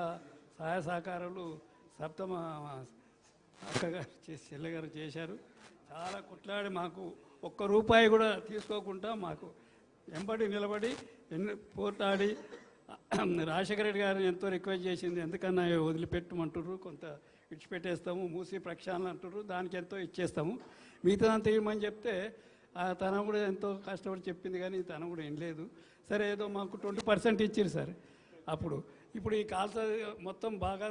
S6: సహాయ సహకారాలు సప్తమ అక్కగారు చెల్లెగారు చేశారు. చాలా కొట్లాడి మాకు ₹1 కూడా తీసుకోకుండా మాకు వెంబడి నిలబడి పోట్లాడి రాజశేఖర రెడ్డి గారిని ఎంతో రిక్వెస్ట్ చేసింది. ఎందుకన్నా వదిలిపెట్టమంటారు, కొంత విడిచిపెట్టేస్తాము, మూసి ప్రక్షాళన అంటారు, దానికి ఎంతో ఇచ్చేస్తాము, మిగతాదంతా ఇవ్వమని చెప్తే తన కూడా ఎంతో కష్టపడి చెప్పింది, కానీ తన కూడా ఏం లేదు. సరే ఏదో మాకు 20% ఇచ్చారు సార్ అప్పుడు. ఇప్పుడు ఈ కాల్సా మొత్తం బాగా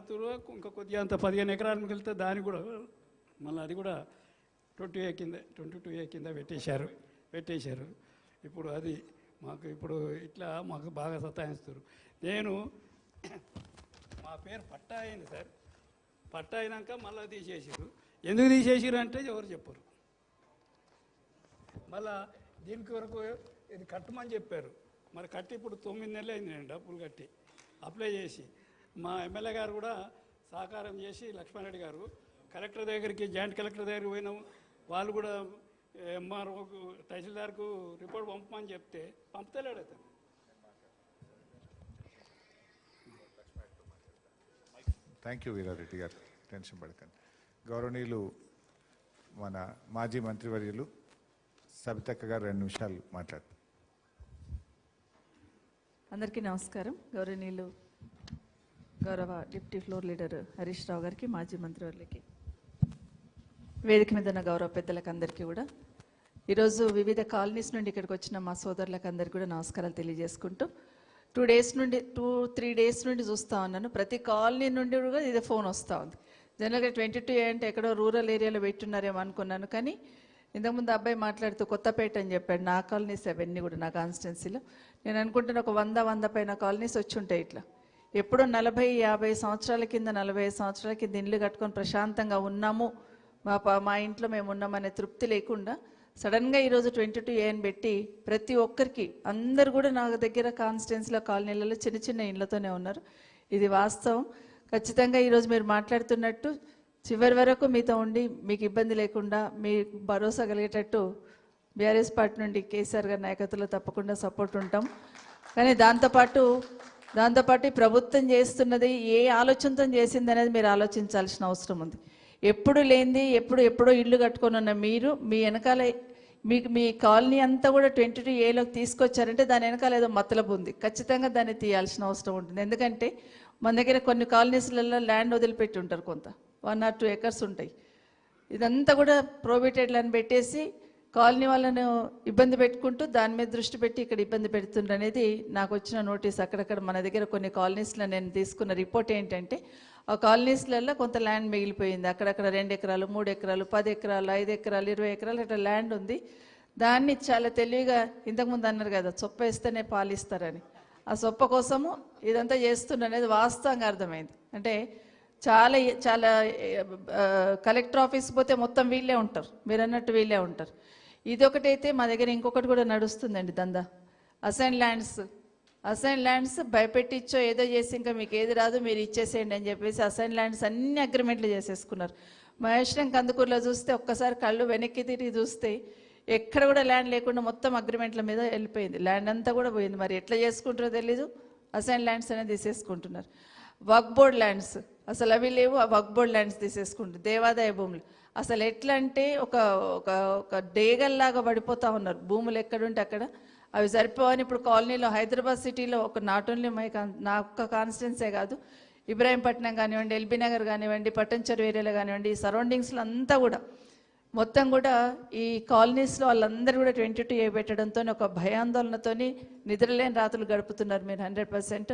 S6: ఇంకా కొద్దిగా అంత 15 ఎకరాలు మిగిలితే దాన్ని కూడా మళ్ళీ అది కూడా 22A కింద పెట్టేశారు. ఇప్పుడు అది మాకు ఇప్పుడు ఇట్లా మాకు బాగా సతాయిస్తారు. మా పేరు పట్టా అయింది సార్. పట్టా అయినాక మళ్ళీ తీసేసారు. ఎందుకు తీసేసారు అంటే ఎవరు చెప్పరు. మళ్ళా దీనికి వరకు ఇది కట్టమని చెప్పారు. మరి కట్టి ఇప్పుడు 9 నెలలు అయింది నేను డబ్బులు కట్టి అప్లై చేసి. మా ఎమ్మెల్యే గారు కూడా సహకారం చేసి, లక్ష్మారెడ్డి గారు కలెక్టర్ దగ్గరికి, జాయింట్ కలెక్టర్ దగ్గరికి పోయినాము. వాళ్ళు కూడా ఎంఆర్ఓకు, తహసీల్దార్కు రిపోర్ట్ పంపమని చెప్తే పంపుతలేడు అతను.
S9: థ్యాంక్ యూ వీరారెడ్డి గారు, టెన్షన్ పడకండి. గౌరవనీయులు మన మాజీ మంత్రివర్యులు సబితక్క గారు 2 నిమిషాలు మాట్లాడతారు.
S17: అందరికీ నమస్కారం. గౌరవనీయులు గౌరవ deputy floor leader Harish Rao గారికి, మాజీ మంత్రివర్యులకి, వేదిక మీద ఉన్న గౌరవ పెద్దలకు అందరికీ కూడా, ఈరోజు వివిధ కాలనీస్ నుండి ఇక్కడికి వచ్చిన మా సోదరులకు అందరికీ కూడా నమస్కారాలు తెలియజేసుకుంటూ, 2-3 డేస్ నుండి చూస్తూ ఉన్నాను. ప్రతి కాలనీ నుండి కూడా ఇదే ఫోన్ వస్తూ ఉంది. జనరల్గా 22A అంటే ఎక్కడో రూరల్ ఏరియాలో పెట్టున్నారేమో అనుకున్నాను, కానీ ఇంతకుముందు అబ్బాయి మాట్లాడుతూ కొత్తపేట అని చెప్పాడు. నా కాలనీస్ అవన్నీ కూడా నా కాన్స్టిట్యున్సీలో. నేను అనుకుంటున్నా ఒక 100 పైన కాలనీస్ వచ్చి ఉంటాయి. ఇట్లా ఎప్పుడో 40-50 సంవత్సరాల కింద, 45 సంవత్సరాల కింద ఇల్లు కట్టుకొని ప్రశాంతంగా ఉన్నాము, మా ఇంట్లో మేము ఉన్నామనే తృప్తి లేకుండా సడన్గా ఈరోజు 22A అని పెట్టి ప్రతి ఒక్కరికి, అందరు కూడా నా దగ్గర కాన్స్టిట్యున్సీలో కాలనీలలో చిన్న ఇళ్ళతోనే ఉన్నారు. ఇది వాస్తవం. ఖచ్చితంగా ఈరోజు మీరు మాట్లాడుతున్నట్టు చివరి వరకు మీతో ఉండి మీకు ఇబ్బంది లేకుండా మీకు భరోసా కలిగేటట్టు బీఆర్ఎస్ పార్టీ నుండి కేసీఆర్ గారి నాయకత్వంలో తప్పకుండా సపోర్ట్ ఉంటాం. కానీ దాంతోపాటు ప్రభుత్వం చేస్తున్నది ఏ ఆలోచనతో చేసింది అనేది మీరు ఆలోచించాల్సిన అవసరం ఉంది. ఎప్పుడు లేనిది ఎప్పుడో ఇల్లు కట్టుకొని ఉన్న మీరు మీ వెనకాల మీ కాలనీ అంతా కూడా 22Aలోకి తీసుకొచ్చారంటే దాని వెనకాల ఏదో మతలబు ఉంది. ఖచ్చితంగా దాన్ని తీయాల్సిన అవసరం ఉంటుంది. ఎందుకంటే మన దగ్గర కొన్ని కాలనీస్లలో ల్యాండ్ వదిలిపెట్టి ఉంటారు, కొంత 1 or 2 acres ఉంటాయి. ఇదంతా కూడా ప్రోబిటెడ్ ల్యాండ్ పెట్టేసి కాలనీ వాళ్ళను ఇబ్బంది పెట్టుకుంటూ దాని మీద దృష్టి పెట్టి ఇక్కడ ఇబ్బంది పెడుతుండ్రు అనేది నాకు వచ్చిన నోటీస్. అక్కడక్కడ మన దగ్గర కొన్ని కాలనీస్లో నేను తీసుకున్న రిపోర్ట్ ఏంటంటే, ఆ కాలనీస్లలో కొంత ల్యాండ్ మిగిలిపోయింది. అక్కడక్కడ 2 ఎకరాలు, 3 ఎకరాలు, 10 ఎకరాలు, 5 ఎకరాలు, 20 ఎకరాలు అట్లా ల్యాండ్ ఉంది. దాన్ని చాలా తెలివిగా, ఇంతకుముందు అన్నారు కదా చొప్ప వేస్తేనే పాలిస్తారని, ఆ సొప్ప కోసము ఇదంతా చేస్తుండ్రు అనేది వాస్తవంగా అర్థమైంది. అంటే చాలా కలెక్టర్ ఆఫీస్కి పోతే మొత్తం వీళ్ళే ఉంటారు, మీరు అన్నట్టు వీళ్ళే ఉంటారు. ఇదొకటైతే మా దగ్గర ఇంకొకటి కూడా నడుస్తుందండి దందా. అసైన్ ల్యాండ్స్ భయపెట్టించో ఏదో చేసి ఇంకా మీకు ఏది రాదు మీరు ఇచ్చేసేయండి అని చెప్పేసి అసైన్ ల్యాండ్స్ అన్ని అగ్రిమెంట్లు చేసేసుకున్నారు. మహేశ్వరం కందుకూరులో చూస్తే ఒక్కసారి కళ్ళు వెనక్కి తిరిగి చూస్తే ఎక్కడ కూడా ల్యాండ్ లేకుండా మొత్తం అగ్రిమెంట్ల మీద వెళ్ళిపోయింది. ల్యాండ్ అంతా కూడా పోయింది. మరి ఎట్లా చేసుకుంటారో తెలీదు. అసైన్ ల్యాండ్స్ అనేది తీసేసుకుంటున్నారు. వక్ బోర్డ్ ల్యాండ్స్ అసలు అవి లేవు. ఆ వక్ బోర్డ్ ల్యాండ్స్ తీసేసుకుంటారు. దేవాదాయ భూములు అసలు ఎట్లా అంటే ఒక డేగల్లాగా పడిపోతూ ఉన్నారు. భూములు ఎక్కడుంటే అక్కడ అవి సరిపోవని ఇప్పుడు కాలనీలో హైదరాబాద్ సిటీలో ఒక నాట్ ఓన్లీ నా ఒక్క కాన్స్టిట్యున్సే కాదు, ఇబ్రాహీంపట్నం కానివ్వండి, ఎల్బీ నగర్ కానివ్వండి, పట్టంచెరు ఏరియాలో కానివ్వండి, ఈ సరౌండింగ్స్లో అంతా కూడా మొత్తం కూడా ఈ కాలనీస్లో వాళ్ళందరూ కూడా 22A పెట్టడంతో ఒక భయాందోళనతో నిద్రలేని రాత్రులు గడుపుతున్నారు మీరు 100%.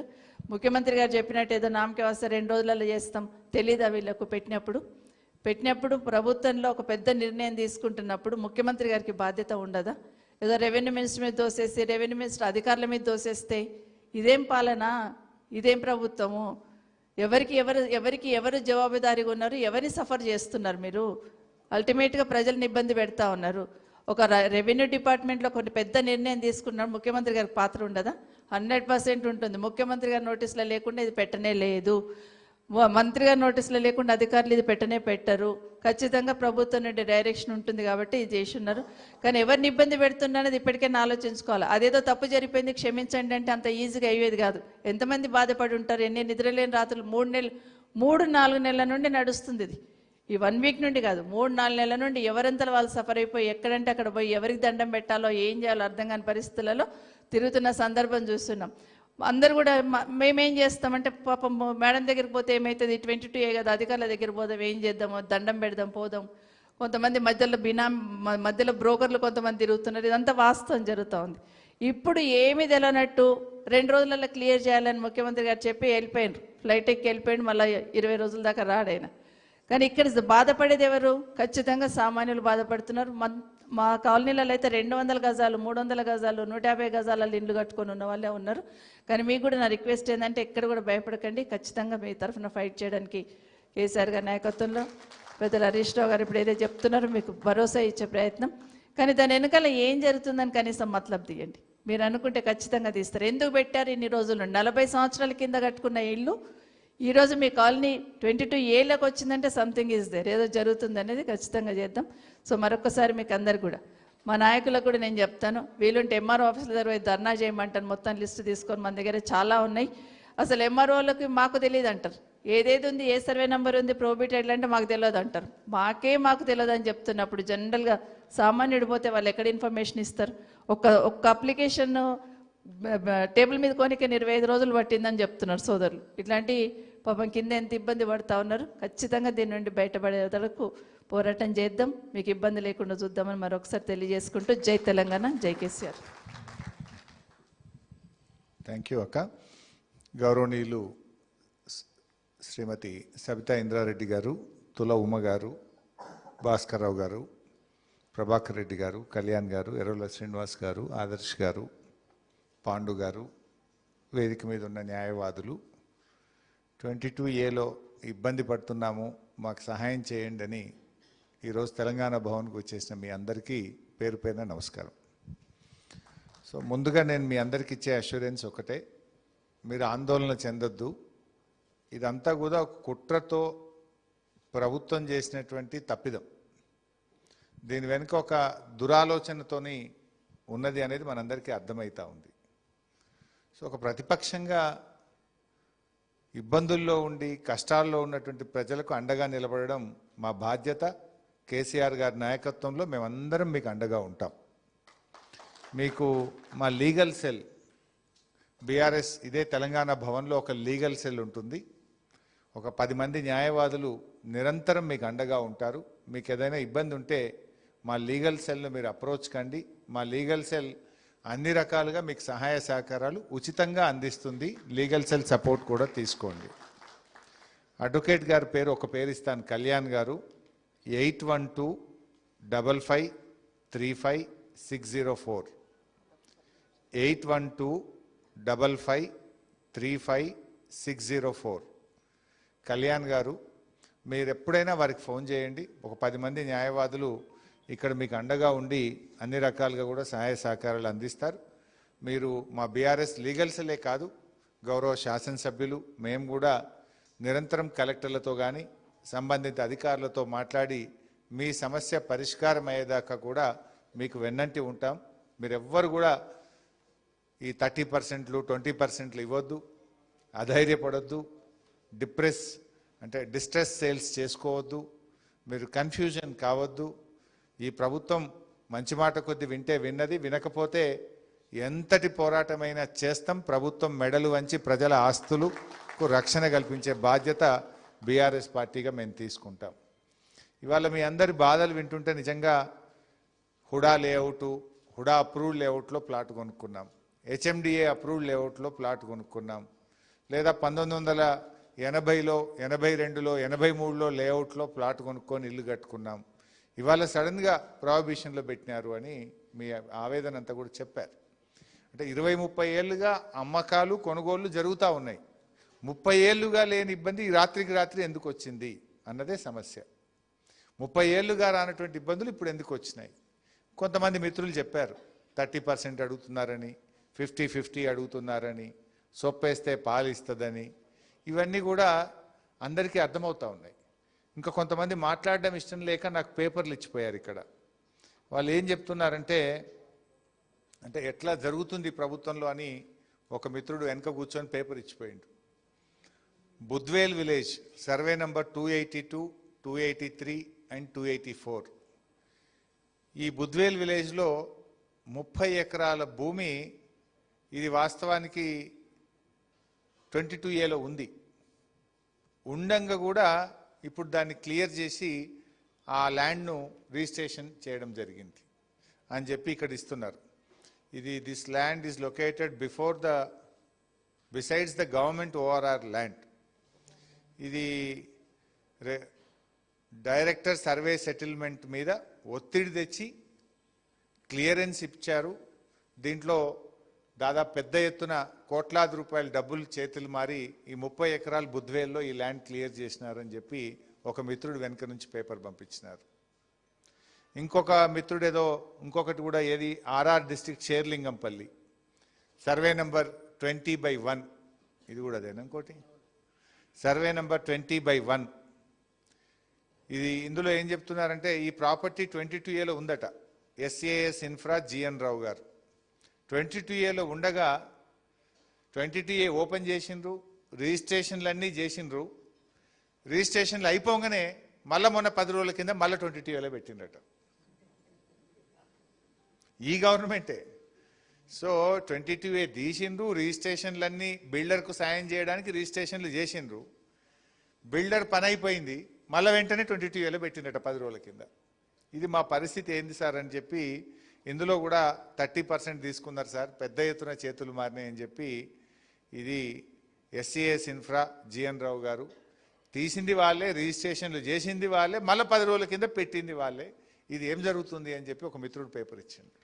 S17: ముఖ్యమంత్రి గారు చెప్పినట్టు ఏదో నామకే వస్తే 2 రోజులలో చేస్తాం తెలీదా వీళ్ళకు? పెట్టినప్పుడు ప్రభుత్వంలో ఒక పెద్ద నిర్ణయం తీసుకుంటున్నప్పుడు ముఖ్యమంత్రి గారికి బాధ్యత ఉండదా? ఏదో రెవెన్యూ మినిస్టర్ మీద దోసేసి రెవెన్యూ మినిస్టర్ అధికారుల మీద దోసేస్తే ఇదేం పాలన, ఇదేం ప్రభుత్వము? ఎవరికి ఎవరు జవాబుదారీగా ఉన్నారు? ఎవరిని సఫర్ చేస్తున్నారు మీరు? అల్టిమేట్గా ప్రజల్ని ఇబ్బంది పెడతా ఉన్నారు. ఒక రెవెన్యూ డిపార్ట్మెంట్లో కొన్ని పెద్ద నిర్ణయం తీసుకున్నారు, ముఖ్యమంత్రి గారికి పాత్ర ఉండదా? 100% ఉంటుంది. ముఖ్యమంత్రి గారి నోటీసులో లేకుండా ఇది పెట్టనే లేదు. మంత్రి గారి నోటీసులో లేకుండా అధికారులు ఇది పెట్టరు. ఖచ్చితంగా ప్రభుత్వం నుండి డైరెక్షన్ ఉంటుంది కాబట్టి ఇది చేసి ఉన్నారు. కానీ ఎవరిని ఇబ్బంది పెడుతున్నారనేది ఇప్పటికైనా ఆలోచించుకోవాలి. అదేదో తప్పు జరిగిపోయింది క్షమించండి అంటే అంత ఈజీగా అయ్యేది కాదు. ఎంతమంది బాధపడి ఉంటారు? ఎన్ని నిద్రలేని రాత్రులు 3-4 నెలల నుండి నడుస్తుంది ఇది. ఈ 1 వీక్ నుండి కాదు, 3-4 నెలల నుండి ఎవరంతలో వాళ్ళు సఫర్ అయిపోయి ఎక్కడంటే అక్కడ పోయి ఎవరికి దండం పెట్టాలో ఏం చేయాలో అర్థం కాని పరిస్థితులలో తిరుగుతున్న సందర్భం చూస్తున్నాం. అందరు కూడా మేమేం చేస్తామంటే పాపం మేడం దగ్గరికి పోతే ఏమవుతుంది, 22A కదా అధికారుల దగ్గర పోదాం, ఏం చేద్దామో దండం పెడదాం పోదాం. కొంతమంది మధ్యలో బ్రోకర్లు కొంతమంది తిరుగుతున్నారు. ఇదంతా వాస్తవం జరుగుతూ ఉంది. ఇప్పుడు ఏమీ తెలియనట్టు 2 రోజులలో క్లియర్ చేయాలని ముఖ్యమంత్రి గారు చెప్పి వెళ్ళిపోయినారు. ఫ్లైట్ ఎక్కి వెళ్ళిపోయింది. మళ్ళీ 20 రోజుల దాకా రాడైనా. కానీ ఇక్కడ బాధపడేది ఎవరు? ఖచ్చితంగా సామాన్యులు బాధపడుతున్నారు. మా కాలనీలలో అయితే 200 గజాలు 300 గజాలు 150 గజాలలో ఇండ్లు కట్టుకొని ఉన్న వాళ్ళే ఉన్నారు. కానీ మీకు కూడా నా రిక్వెస్ట్ ఏంటంటే ఎక్కడ కూడా భయపడకండి. ఖచ్చితంగా మీ తరఫున ఫైట్ చేయడానికి కేసీఆర్ గారి నాయకత్వంలో పెద్దలు హరీష్ రావు గారు ఇప్పుడు ఏదో చెప్తున్నారో మీకు భరోసా ఇచ్చే ప్రయత్నం. కానీ దాని వెనకాల ఏం జరుగుతుందని కనీసం మతలబ్ తీయండి. మీరు అనుకుంటే ఖచ్చితంగా తీస్తారు. ఎందుకు పెట్టారు ఇన్ని రోజులు? 40 సంవత్సరాల కింద కట్టుకున్న ఇల్లు ఈరోజు మీ కాలనీ 22Aలోకి వచ్చిందంటే సంథింగ్ ఈజ్ దేర్, ఏదో జరుగుతుంది అనేది ఖచ్చితంగా చేద్దాం. సో మరొకసారి మీకు అందరు కూడా మా నాయకులకు కూడా నేను చెప్తాను, వీలుంటే ఎంఆర్ఓ ఆఫీసుల దగ్గర పోయి ధర్నా చేయమంటాను. మొత్తం లిస్టు తీసుకొని మన దగ్గర చాలా ఉన్నాయి. అసలు ఎంఆర్ఓలకి మాకు తెలియదు అంటారు. ఏదేది ఉంది, ఏ సర్వే నెంబర్ ఉంది, ప్రోబిటెడ్ అంటే మాకు తెలియదు అంటారు. మాకు తెలియదు అని చెప్తున్నప్పుడు జనరల్గా సామాన్యుడు పోతే వాళ్ళు ఎక్కడ ఇన్ఫర్మేషన్ ఇస్తారు? ఒక్క అప్లికేషన్ టేబుల్ మీద కొనికే 25 రోజులు పట్టిందని చెప్తున్నారు సోదరులు. ఇట్లాంటి పాపం కింద ఎంత ఇబ్బంది పడుతూ ఉన్నారు. ఖచ్చితంగా దీని నుండి బయటపడే వరకు పోరాటం చేద్దాం. మీకు ఇబ్బంది లేకుండా చూద్దామని మరొకసారి తెలియజేసుకుంటూ జై తెలంగాణ, జై కేసీఆర్.
S9: థ్యాంక్ యూ అక్క. గౌరవనీయులు శ్రీమతి సబితా ఇంద్రారెడ్డి గారు, తుల ఉమ గారు, భాస్కర్రావు గారు, ప్రభాకర్ రెడ్డి గారు, కళ్యాణ్ గారు, ఎర్రల శ్రీనివాస్ గారు, ఆదర్శ్ గారు, పాండు గారు, వేదిక మీద ఉన్న న్యాయవాదులు, 22Aలో ఇబ్బంది పడుతున్నాము మాకు సహాయం చేయండి అని ఈరోజు తెలంగాణ భవన్కు వచ్చేసిన మీ అందరికీ పేరు పేరున నమస్కారం. సో ముందుగా నేను మీ అందరికీ ఇచ్చే అష్యూరెన్స్ ఒకటే, మీరు ఆందోళన చెందొద్దు. ఇదంతా కూడా ఒక కుట్రతో ప్రభుత్వం చేసినటువంటి తప్పిదం. దీని వెనుక ఒక దురాలోచనతోని ఉన్నది అనేది మనందరికీ అర్థమవుతూ ఉంది. సో ఒక ప్రతిపక్షంగా ఇబ్బందుల్లో ఉండి కష్టాల్లో ఉన్నటువంటి ప్రజలకు అండగా నిలబడడం మా బాధ్యత. కేసీఆర్ గారి నాయకత్వంలో మేమందరం మీకు అండగా ఉంటాం. మీకు మా లీగల్ సెల్ బీఆర్ఎస్ ఇదే తెలంగాణ భవన్లో ఒక లీగల్ సెల్ ఉంటుంది. ఒక 10 మంది న్యాయవాదులు నిరంతరం మీకు అండగా ఉంటారు. మీకు ఏదైనా ఇబ్బంది ఉంటే మా లీగల్ సెల్ను మీరు అప్రోచ్ కండి. మా లీగల్ సెల్ అన్ని రకాలుగా మీకు సహాయ సహకారాలు ఉచితంగా అందిస్తుంది. లీగల్ సెల్ సపోర్ట్ కూడా తీసుకోండి. అడ్వకేట్ గారి పేరు ఒక పేరు ఇస్తాను, కళ్యాణ్ గారు, 8125535604 8125535604. కళ్యాణ్ గారు, మీరు ఎప్పుడైనా వారికి ఫోన్ చేయండి. ఒక 10 మంది న్యాయవాదులు ఇక్కడ మీకు అండగా ఉండి అన్ని రకాలుగా కూడా సహాయ సహకారాలు అందిస్తారు. మీరు మా బీఆర్ఎస్ లీగల్స్లే కాదు, గౌరవ శాసనసభ్యులు మేము కూడా నిరంతరం కలెక్టర్లతో కానీ సంబంధిత అధికారులతో మాట్లాడి మీ సమస్య పరిష్కారం అయ్యేదాకా కూడా మీకు వెన్నంటి ఉంటాం. మీరెవ్వరు కూడా ఈ 30%, 20% ఇవ్వద్దు, అధైర్యపడొద్దు, డిస్ట్రెస్ సేల్స్ చేసుకోవద్దు, మీరు కన్ఫ్యూజన్ కావద్దు. ఈ ప్రభుత్వం మంచి మాట కొద్ది వింటే విన్నది, వినకపోతే ఎంతటి పోరాటమైనా చేస్తాం. ప్రభుత్వం మెడలు వంచి ప్రజల ఆస్తులకు రక్షణ కల్పించే బాధ్యత బీఆర్ఎస్ పార్టీగా మేము తీసుకుంటాం. ఇవాళ మీ అందరి బాధలు వింటుంటే నిజంగా హుడా లేఅవుట్, హుడా అప్రూవ్డ్ లేఅవుట్లో ప్లాట్ కొనుక్కున్నాం, హెచ్ఎండిఏ అప్రూవ్డ్ లేఅవుట్లో ప్లాట్ కొనుక్కున్నాం, లేదా 1980లో 82లో 83లో లేఅవుట్లో ప్లాట్ కొనుక్కొని ఇల్లు కట్టుకున్నాం. ఇవాళ సడన్గా ప్రాహిబిషన్లో పెట్టినారు అని మీ ఆవేదన అంతా కూడా చెప్పారు. అంటే 20-30 ఏళ్ళుగా అమ్మకాలు కొనుగోళ్లు జరుగుతూ ఉన్నాయి. 30 ఏళ్ళుగా లేని ఇబ్బంది రాత్రికి రాత్రి ఎందుకు వచ్చింది అన్నదే సమస్య. 30 ఏళ్ళుగా రానటువంటి ఇబ్బందులు ఇప్పుడు ఎందుకు వచ్చినాయి? కొంతమంది మిత్రులు చెప్పారు 30% అడుగుతున్నారని, 50-50 అడుగుతున్నారని, సొప్పేస్తే పాలు ఇస్తుందని. ఇవన్నీ కూడా అందరికీ అర్థమవుతూ ఉన్నాయి. ఇంకా కొంతమంది మాట్లాడడం ఇష్టం లేక నాకు పేపర్లు ఇచ్చిపోయారు. ఇక్కడ వాళ్ళు ఏం చెప్తున్నారంటే, అంటే ఎట్లా జరుగుతుంది ప్రభుత్వంలో అని ఒక మిత్రుడు వెనక కూర్చొని పేపర్ ఇచ్చిపోయిండు. Budvel village survey number 282, 283 and 284. ఈ బుద్వేల్ విలేజ్లో 30 ఎకరాల భూమి, ఇది వాస్తవానికి 22A ఉంది. ఉండంగా కూడా ఇప్పుడు దాన్ని క్లియర్ చేసి ఆ ల్యాండ్ను రిజిస్ట్రేషన్ చేయడం జరిగింది అని చెప్పి ఇక్కడ ఇస్తున్నారు. This land is located besides the government ORR land. ఇది డైరెక్టర్ సర్వే సెటిల్మెంట్ మీద ఒత్తిడి తెచ్చి క్లియరెన్స్ ఇచ్చారు. దీంట్లో దాదాపు పెద్ద ఎత్తున కోట్లాది రూపాయల డబ్బులు చేతులు మారి ఈ 30 ఎకరాలు బుద్వేల్లో ఈ ల్యాండ్ క్లియర్ చేసినారని చెప్పి ఒక మిత్రుడు వెనక నుంచి పేపర్ పంపించినారు. ఇంకొక మిత్రుడు ఇంకొకటి కూడా ఏది RR district Serilingampally survey number 20/1, ఇది కూడా అదేనా ఇంకోటి సర్వే నంబర్ 20/1. ఇందులో ఏం చెప్తున్నారంటే ఈ ప్రాపర్టీ 22Aలో ఉందట. SAS ఇన్ఫ్రా GN రావు గారు 22Aలో ఉండగా 22A ఓపెన్ చేసిండ్రు, రిజిస్ట్రేషన్లు అన్నీ చేసిండ్రు. రిజిస్ట్రేషన్లు అయిపోగానే మళ్ళీ మొన్న 10 రోజుల కింద మళ్ళీ 22Aలో పెట్టిండట ఈ గవర్నమెంటే. సో 22A తీసిండ్రు, రిజిస్ట్రేషన్లన్నీ బిల్డర్కు సాయం చేయడానికి రిజిస్ట్రేషన్లు చేసిండ్రు. బిల్డర్ పని అయిపోయింది, మళ్ళీ వెంటనే 22Aలో పెట్టిండట 10 రోజుల కింద. ఇది మా పరిస్థితి ఏంది సార్ అని చెప్పి ఇందులో కూడా 30% తీసుకున్నారు సార్, పెద్ద ఎత్తున చేతులు మారినాయి అని చెప్పి. ఇది SAS ఇన్ఫ్రా GN రావు గారు తీసింది వాళ్ళే, రిజిస్ట్రేషన్లు చేసింది వాళ్ళే, మళ్ళీ 10 రోజుల కింద పెట్టింది వాళ్ళే. ఇది ఏం జరుగుతుంది అని చెప్పి ఒక మిత్రుడు పేపర్ ఇచ్చింది.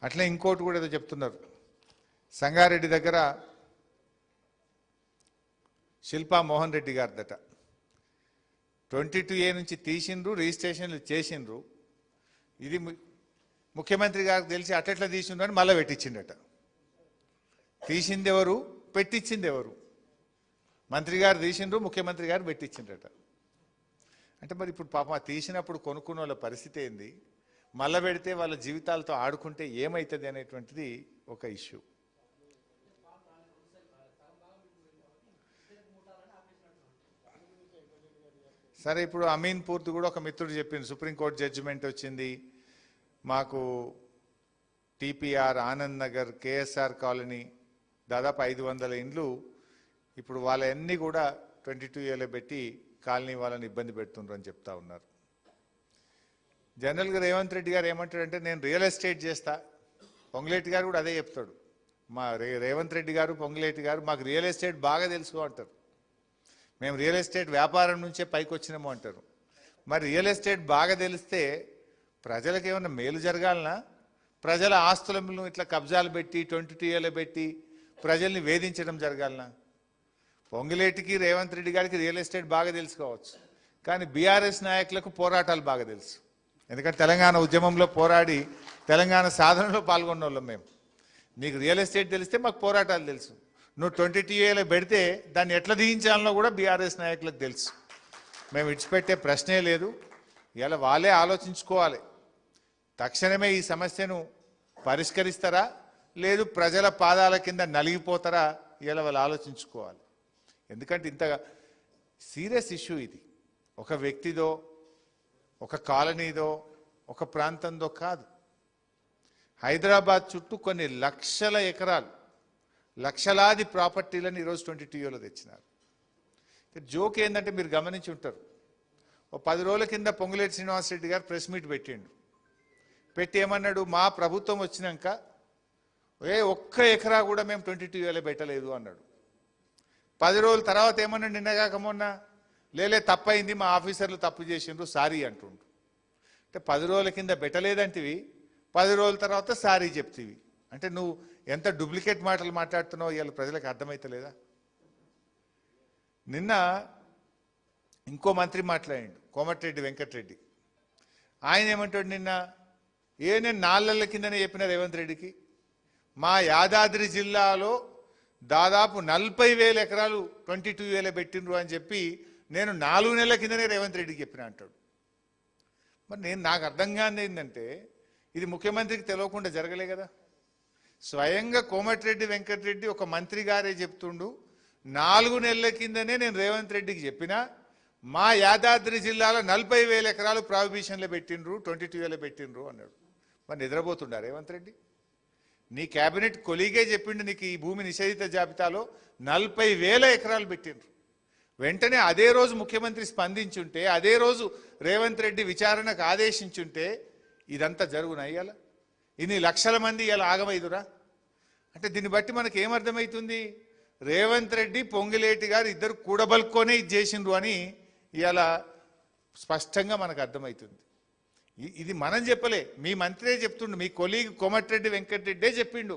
S9: అట్లే ఇంకోటి కూడా ఏదో చెప్తున్నారు. సంగారెడ్డి దగ్గర శిల్పా మోహన్ రెడ్డి గారిదట. 22A నుంచి తీసిండ్రు, రిజిస్ట్రేషన్లు చేసిండ్రు. ఇది ముఖ్యమంత్రి గారికి తెలిసి అట్లా తీసిండ్రు అని మళ్ళీ పెట్టించిండట. తీసింది ఎవరు, పెట్టించింది ఎవరు? మంత్రి గారు తీసిండ్రు, ముఖ్యమంత్రి గారు పెట్టించిండట. అంటే మరి ఇప్పుడు పాపం తీసినప్పుడు కొనుక్కున్న వాళ్ళ పరిస్థితి ఏంది, మళ్ళీ పెడితే వాళ్ళ జీవితాలతో ఆడుకుంటే ఏమవుతుంది అనేటువంటిది ఒక ఇష్యూ. సరే, ఇప్పుడు అమీన్పూర్ది కూడా ఒక మిత్రుడు చెప్పింది, సుప్రీంకోర్టు జడ్జిమెంట్ వచ్చింది, మాకు TPR, Anand Nagar, KSR colony దాదాపు 500 ఇండ్లు ఇప్పుడు వాళ్ళన్నీ కూడా 22Aలో పెట్టి కాలనీ వాళ్ళని ఇబ్బంది పెడుతుండ్రు అని చెప్తా ఉన్నారు. జనరల్గా రేవంత్ రెడ్డి గారు ఏమంటాడంటే నేను రియల్ ఎస్టేట్ చేస్తా. పొంగులేటి గారు కూడా అదే చెప్తాడు. మా రేవంత్ రెడ్డి గారు, పొంగులేటి గారు మాకు రియల్ ఎస్టేట్ బాగా తెలుసు అంటారు. మేము రియల్ ఎస్టేట్ వ్యాపారం నుంచే పైకి వచ్చినాము అంటారు. మరి రియల్ ఎస్టేట్ బాగా తెలిస్తే ప్రజలకు ఏమన్నా మేలు జరగాలనా? ప్రజల ఆస్తులను ఇట్లా కబ్జాలు పెట్టి 22Aలో పెట్టి ప్రజల్ని వేధించడం జరగాలనా? పొంగులేటికి రేవంత్ రెడ్డి గారికి రియల్ ఎస్టేట్ బాగా తెలుసుకోవచ్చు, కానీ బీఆర్ఎస్ నాయకులకు పోరాటాలు బాగా తెలుసు. ఎందుకంటే తెలంగాణ ఉద్యమంలో పోరాడి తెలంగాణ సాధనలో పాల్గొన్న వాళ్ళం మేము. నీకు రియల్ ఎస్టేట్ తెలిస్తే మాకు పోరాటాలు తెలుసు. నువ్వు 22A పెడితే దాన్ని ఎట్లా దించాలనో కూడా బీఆర్ఎస్ నాయకులకు తెలుసు. మేము విడిచిపెట్టే ప్రశ్నే లేదు. ఇలా వాళ్ళే ఆలోచించుకోవాలి. తక్షణమే ఈ సమస్యను పరిష్కరిస్తారా లేదు ప్రజల పాదాల కింద నలిగిపోతారా ఇలా వాళ్ళు ఆలోచించుకోవాలి. ఎందుకంటే ఇంత సీరియస్ ఇష్యూ ఇది. ఒక వ్యక్తిదో ఒక కాలనీదో ఒక ప్రాంతందో కాదు. హైదరాబాద్ చుట్టూ కొన్ని లక్షల ఎకరాలు లక్షలాది ప్రాపర్టీలను ఈరోజు 22Aలో తెచ్చినారు. జోక్ ఏంటంటే మీరు గమనించి ఉంటారు. ఓ 10 రోజుల కింద పొంగులేటి శ్రీనివాసరెడ్డి గారు ప్రెస్ మీట్ పెట్టిండు. పెట్టి ఏమన్నాడు, మా ప్రభుత్వం వచ్చినాక ఒక్క ఎకరా కూడా మేము 22Aలో పెట్టలేదు అన్నాడు. 10 రోజుల తర్వాత ఏమన్నాడు, నిన్నగాక మొన్న లేలే తప్పైంది, మా ఆఫీసర్లు తప్పు చేసిండ్రు సారీ అంటుండు. అంటే 10 రోజుల కింద పెట్టలేదంటివి, 10 రోజుల తర్వాత సారీ చెప్తివి. అంటే నువ్వు ఎంత డూప్లికేట్ మాటలు మాట్లాడుతున్నావు ఇవాళ ప్రజలకు అర్థమైతలేదా? నిన్న ఇంకో మంత్రి మాట్లాడిండు, కోమటిరెడ్డి వెంకటరెడ్డి. ఆయన ఏమంటాడు నిన్న, నేను 4 నెలల కిందనే చెప్పిన రేవంత్ రెడ్డికి మా యాదాద్రి జిల్లాలో దాదాపు 40,000 ఎకరాలు 22Aలో పెట్టిండ్రు అని చెప్పి నేను 4 నెలల కిందనే రేవంత్ రెడ్డికి చెప్పిన అంటాడు. మరి నాకు అర్థం కాని ఏంటంటే ఇది ముఖ్యమంత్రికి తెలియకుండా జరగలే కదా. స్వయంగా కోమటిరెడ్డి వెంకటరెడ్డి ఒక మంత్రి గారే చెప్తుండు, 4 నెలల కిందనే నేను రేవంత్ రెడ్డికి చెప్పినా మా యాదాద్రి జిల్లాలో 40,000 ఎకరాలు ప్రాహిబిషన్లో పెట్టిండ్రు 22Aలో పెట్టిండ్రు అన్నాడు. మరి నిద్రపోతుండా రేవంత్ రెడ్డి? నీ క్యాబినెట్ కొలీగే చెప్పిండు నీకు ఈ భూమి నిషేధిత జాబితాలో 40,000 ఎకరాలు పెట్టిండ్రు. వెంటనే అదే రోజు ముఖ్యమంత్రి స్పందించుంటే, అదే రోజు రేవంత్ రెడ్డి విచారణకు ఆదేశించుంటే ఇదంతా జరుగునా? ఇవాళ ఇన్ని లక్షల మంది ఇలా ఆగమైదురా? అంటే దీన్ని బట్టి మనకి ఏమర్థమవుతుంది, రేవంత్ రెడ్డి పొంగిలేటి గారు ఇద్దరు కూడబలుకొనే ఇది చేసిండ్రు అని ఇవాళ స్పష్టంగా మనకు అర్థమవుతుంది. ఇది మనం చెప్పలే, మీ మంత్రే చెప్తుండు, మీ కొలీగ్ కోమటిరెడ్డి వెంకటరెడ్డే చెప్పిండు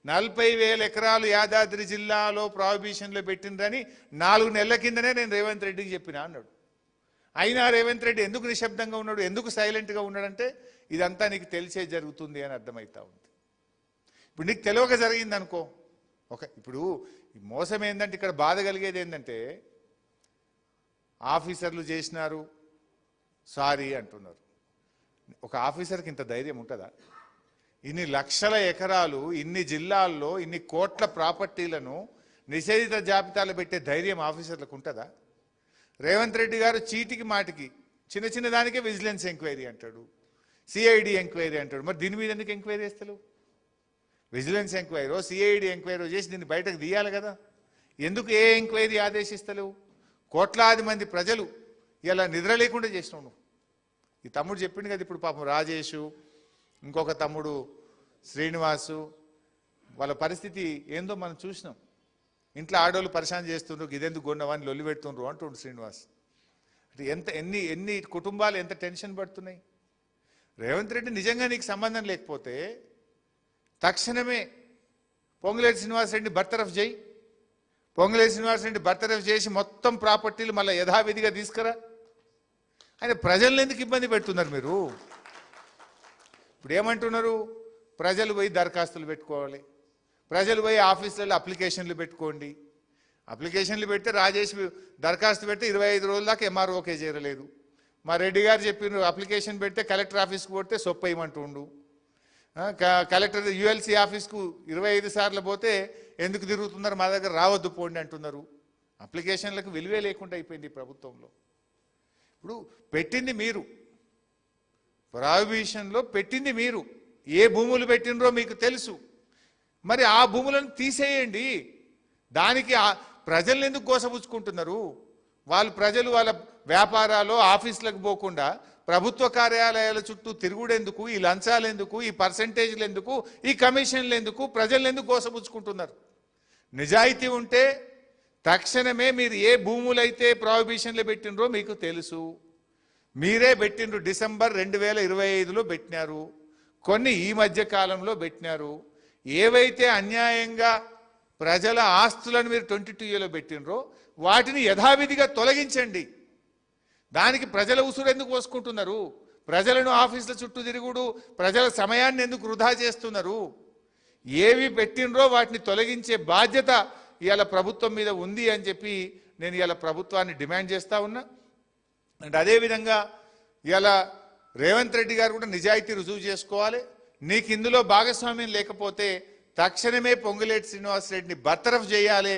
S9: 40,000 ఎకరాలు యాదాద్రి జిల్లాలో ప్రాహిబిషన్లో పెట్టిండ్రని 4 నెలల కిందనే నేను రేవంత్ రెడ్డికి చెప్పినా అన్నాడు. అయినా రేవంత్ రెడ్డి ఎందుకు నిశ్శబ్దంగా ఉన్నాడు, ఎందుకు సైలెంట్గా ఉన్నాడంటే ఇదంతా నీకు తెలిసే జరుగుతుంది అని అర్థమవుతా ఉంది. ఇప్పుడు నీకు తెలియక జరిగింది అనుకో, ఇప్పుడు మోసం ఏంటంటే ఇక్కడ బాధ కలిగేది ఏంటంటే ఆఫీసర్లు చేసినారు సారీ అంటున్నారు. ఒక ఆఫీసర్కి ఇంత ధైర్యం ఉంటుందా? ఇన్ని లక్షల ఎకరాలు, ఇన్ని జిల్లాల్లో, ఇన్ని కోట్ల ప్రాపర్టీలను నిషేధిత జాబితాలో పెట్టే ధైర్యం ఆఫీసర్లకు ఉంటుందా? రేవంత్ రెడ్డి గారు చీటికి మాటికి చిన్న చిన్న దానికే విజిలెన్స్ ఎంక్వైరీ అంటాడు, సిఐడి ఎంక్వైరీ అంటాడు. మరి దీని మీద ఎందుకు ఎంక్వైరీ చేస్తలేవు? విజిలెన్స్ ఎంక్వైరీ సిఐడి ఎంక్వైరీ చేసి దీన్ని బయటకు తీయాలి కదా. ఎందుకు ఏ ఎంక్వైరీ ఆదేశిస్తలేవు? కోట్లాది మంది ప్రజలు ఇలా నిద్ర లేకుండా చేసినావు నువ్వు. ఈ తమ్ముడు చెప్పిండు కదా ఇప్పుడు పాపం రాజేషు, ఇంకొక తమ్ముడు శ్రీనివాసు, వాళ్ళ పరిస్థితి ఏందో మనం చూసినాం. ఇంట్లో ఆడోళ్ళు పరిశాన్ చేస్తుండ్రు, ఇదెందుకు కొన్నవాన్ని లొల్లి పెడుతుండ్రు అంటుండ్రు శ్రీనివాస్. అంటే ఎన్ని కుటుంబాలు ఎంత టెన్షన్ పడుతున్నాయి. రేవంత్ రెడ్డి నిజంగా నీకు సంబంధం లేకపోతే తక్షణమే పొంగులేటి శ్రీనివాసరెడ్డి బర్తరఫ్ చేయి. పొంగులేటి శ్రీనివాసరెడ్డి బర్తరఫ్ చేసి మొత్తం ప్రాపర్టీలు మళ్ళీ యథావిధిగా తీసుకురా. ఆయన ప్రజలను ఎందుకు ఇబ్బంది పెడుతున్నారు మీరు? ఇప్పుడు ఏమంటున్నారు, ప్రజలు పోయి దరఖాస్తులు పెట్టుకోవాలి, ప్రజలు పోయి ఆఫీసులలో అప్లికేషన్లు పెట్టుకోండి. అప్లికేషన్లు పెడితే రాజేష్ దరఖాస్తు పెడితే 25 రోజుల దాకా ఎంఆర్ఓకే చేరలేదు. మా రెడ్డి గారు చెప్పిన అప్లికేషన్ పెడితే కలెక్టర్ ఆఫీస్కి పోతే సొప్పేయమంటుండు. కలెక్టర్ యుఎల్సి ఆఫీస్కు 25 సార్లు పోతే ఎందుకు తిరుగుతున్నారు, మా దగ్గర రావద్దు పోండి అంటున్నారు. అప్లికేషన్లకు విలువే లేకుండా అయిపోయింది ఈ ప్రభుత్వంలో. ఇప్పుడు పెట్టింది మీరు, ప్రాహిబిషన్లో పెట్టింది మీరు, ఏ భూములు పెట్టినరో మీకు తెలుసు. మరి ఆ భూములను తీసేయండి. దానికి ప్రజలను ఎందుకు గోసపుచ్చుకుంటున్నారు? ప్రజలు వాళ్ళ వ్యాపారాలు ఆఫీసులకు పోకుండా ప్రభుత్వ కార్యాలయాల చుట్టూ తిరుగుడెందుకు, ఈ లంచాలు ఎందుకు, ఈ పర్సంటేజ్లు ఎందుకు, ఈ కమిషన్లు ఎందుకు, ప్రజలను ఎందుకు గోసపుచ్చుకుంటున్నారు? నిజాయితీ ఉంటే తక్షణమే మీరు ఏ భూములైతే ప్రాహిబిషన్లు పెట్టినరో మీకు తెలుసు. మీరే పెట్టినరు, డిసెంబర్ 2025లో పెట్టినారు, కొన్ని ఈ మధ్య కాలంలో పెట్టినారు. ఏవైతే అన్యాయంగా ప్రజల ఆస్తులను మీరు 22Aలో పెట్టినరో వాటిని యథావిధిగా తొలగించండి. దానికి ప్రజల ఉసురు ఎందుకు పోసుకుంటున్నారు? ప్రజలను ఆఫీసుల చుట్టూ తిరుగుడు, ప్రజల సమయాన్ని ఎందుకు వృధా చేస్తున్నారు? ఏవి పెట్టినరో వాటిని తొలగించే బాధ్యత ఇవాళ ప్రభుత్వం మీద ఉంది అని చెప్పి నేను ఇవాళ ప్రభుత్వాన్ని డిమాండ్ చేస్తా ఉన్నా. అండ్ అదేవిధంగా ఇవాళ రేవంత్ రెడ్డి గారు కూడా నిజాయితీ రుజువు చేసుకోవాలి. నీకు ఇందులో భాగస్వామ్యం లేకపోతే తక్షణమే పొంగులేటి శ్రీనివాసరెడ్డిని బర్తరఫ్ చేయాలి,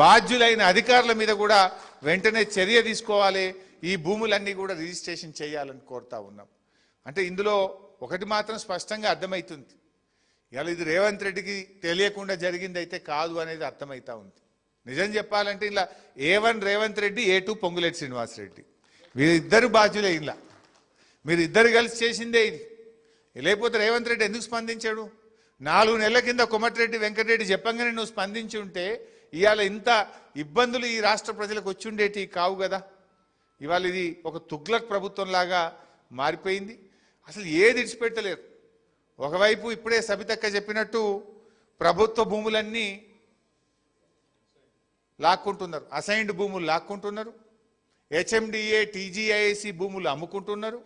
S9: బాధ్యులైన అధికారుల మీద కూడా వెంటనే చర్య తీసుకోవాలి, ఈ భూములన్నీ కూడా రిజిస్ట్రేషన్ చేయాలని కోరుతా ఉన్నాం. అంటే ఇందులో ఒకటి మాత్రం స్పష్టంగా అర్థమవుతుంది, ఇవాళ ఇది రేవంత్ రెడ్డికి తెలియకుండా జరిగింది అయితే కాదు అనేది అర్థమవుతా ఉంది. నిజం చెప్పాలంటే ఇలా A1 రేవంత్ రెడ్డి, A2 పొంగులేటి శ్రీనివాసరెడ్డి, వీరిద్దరు బాధ్యులే. ఇలా మీరు ఇద్దరు కలిసి చేసిందే ఇది. లేకపోతే రేవంత్ రెడ్డి ఎందుకు స్పందించాడు? 4 నెలల కింద కోమటిరెడ్డి వెంకటరెడ్డి చెప్పంగానే నువ్వు స్పందించి ఉంటే ఇవాళ ఇంత ఇబ్బందులు ఈ రాష్ట్ర ప్రజలకు వచ్చి ఉండేటి కావు కదా. ఇవాళ ఇది ఒక తుగ్లక్ ప్రభుత్వం లాగా మారిపోయింది. అసలు ఏది ఇడిచిపెట్టలేరు. ఒకవైపు ఇప్పుడే సబితక్క చెప్పినట్టు ప్రభుత్వ భూములన్నీ లాక్కుంటున్నారు, అసైన్డ్ భూములు లాక్కుంటున్నారు, HMDA TGIC భూములు అమ్ముకుంటున్నారు.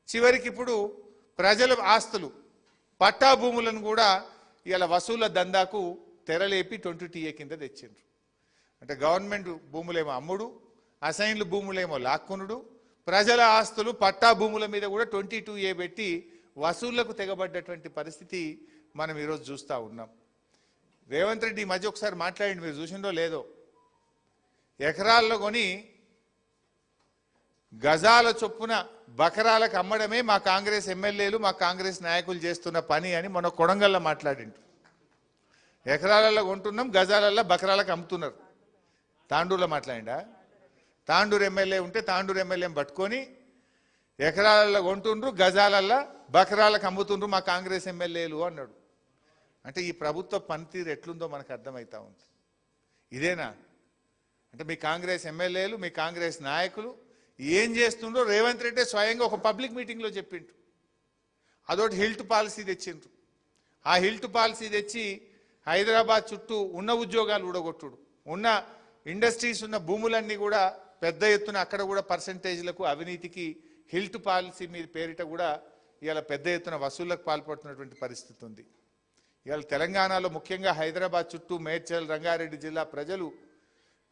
S9: చివరికి ఇప్పుడు ప్రజల ఆస్తులు పట్టా భూములను కూడా ఇలా వసూళ్ల దందాకు తెరలేపి 20TA కింద తెచ్చిండ్రు. అంటే గవర్నమెంట్ భూములేమో అమ్ముడు, అసైన్లు భూములేమో లాక్కునుడు, ప్రజల ఆస్తులు పట్టా భూముల మీద కూడా 22A పెట్టి వసూళ్లకు తెగబడ్డటువంటి పరిస్థితి మనం ఈరోజు చూస్తూ ఉన్నాం. రేవంత్ రెడ్డి ఈ మధ్య ఒకసారి మాట్లాడండి, మీరు చూసిండో లేదో, ఎకరాల్లో కొని గజాల చొప్పున బకరాలకు అమ్మడమే మా కాంగ్రెస్ ఎమ్మెల్యేలు మా కాంగ్రెస్ నాయకులు చేస్తున్న పని అని మొన్న కొడంగల్లో మాట్లాడిండు. ఎకరాలలో కొంటున్నాం, గజాలల్లో బకరాలకు అమ్ముతున్నారు. తాండూరులో మాట్లాడిండా? తాండూరు ఎమ్మెల్యే ఉంటే తాండూరు ఎమ్మెల్యేని పట్టుకొని ఎకరాలలో కొంటుండ్రు, గజాలల్లో బకరాలకు అమ్ముతుండ్రు మా కాంగ్రెస్ ఎమ్మెల్యేలు అన్నాడు. అంటే ఈ ప్రభుత్వ పనితీరు ఎట్లుందో మనకు అర్థమవుతా ఉంది. ఇదేనా అంటే మీ కాంగ్రెస్ ఎమ్మెల్యేలు మీ కాంగ్రెస్ నాయకులు ఏం చేస్తుండ్రో రేవంత్ రెడ్డి స్వయంగా ఒక పబ్లిక్ మీటింగ్లో చెప్పిండ్రు. అదొకటి హిల్ట్ పాలసీ తెచ్చిండ్రు. ఆ హిల్ట్ పాలసీ తెచ్చి హైదరాబాద్ చుట్టూ ఉన్న ఉద్యోగాలు ఊడగొట్టుడు, ఉన్న ఇండస్ట్రీస్ ఉన్న భూములన్నీ కూడా పెద్ద ఎత్తున అక్కడ కూడా పర్సంటేజ్లకు అవినీతికి హిల్ట్ పాలసీ మీద పేరిట కూడా ఇవాళ పెద్ద ఎత్తున వసూళ్లకు పాల్పడుతున్నటువంటి పరిస్థితి ఉంది. ఇవాళ తెలంగాణలో ముఖ్యంగా హైదరాబాద్ చుట్టూ మేడ్చల్ రంగారెడ్డి జిల్లా ప్రజలు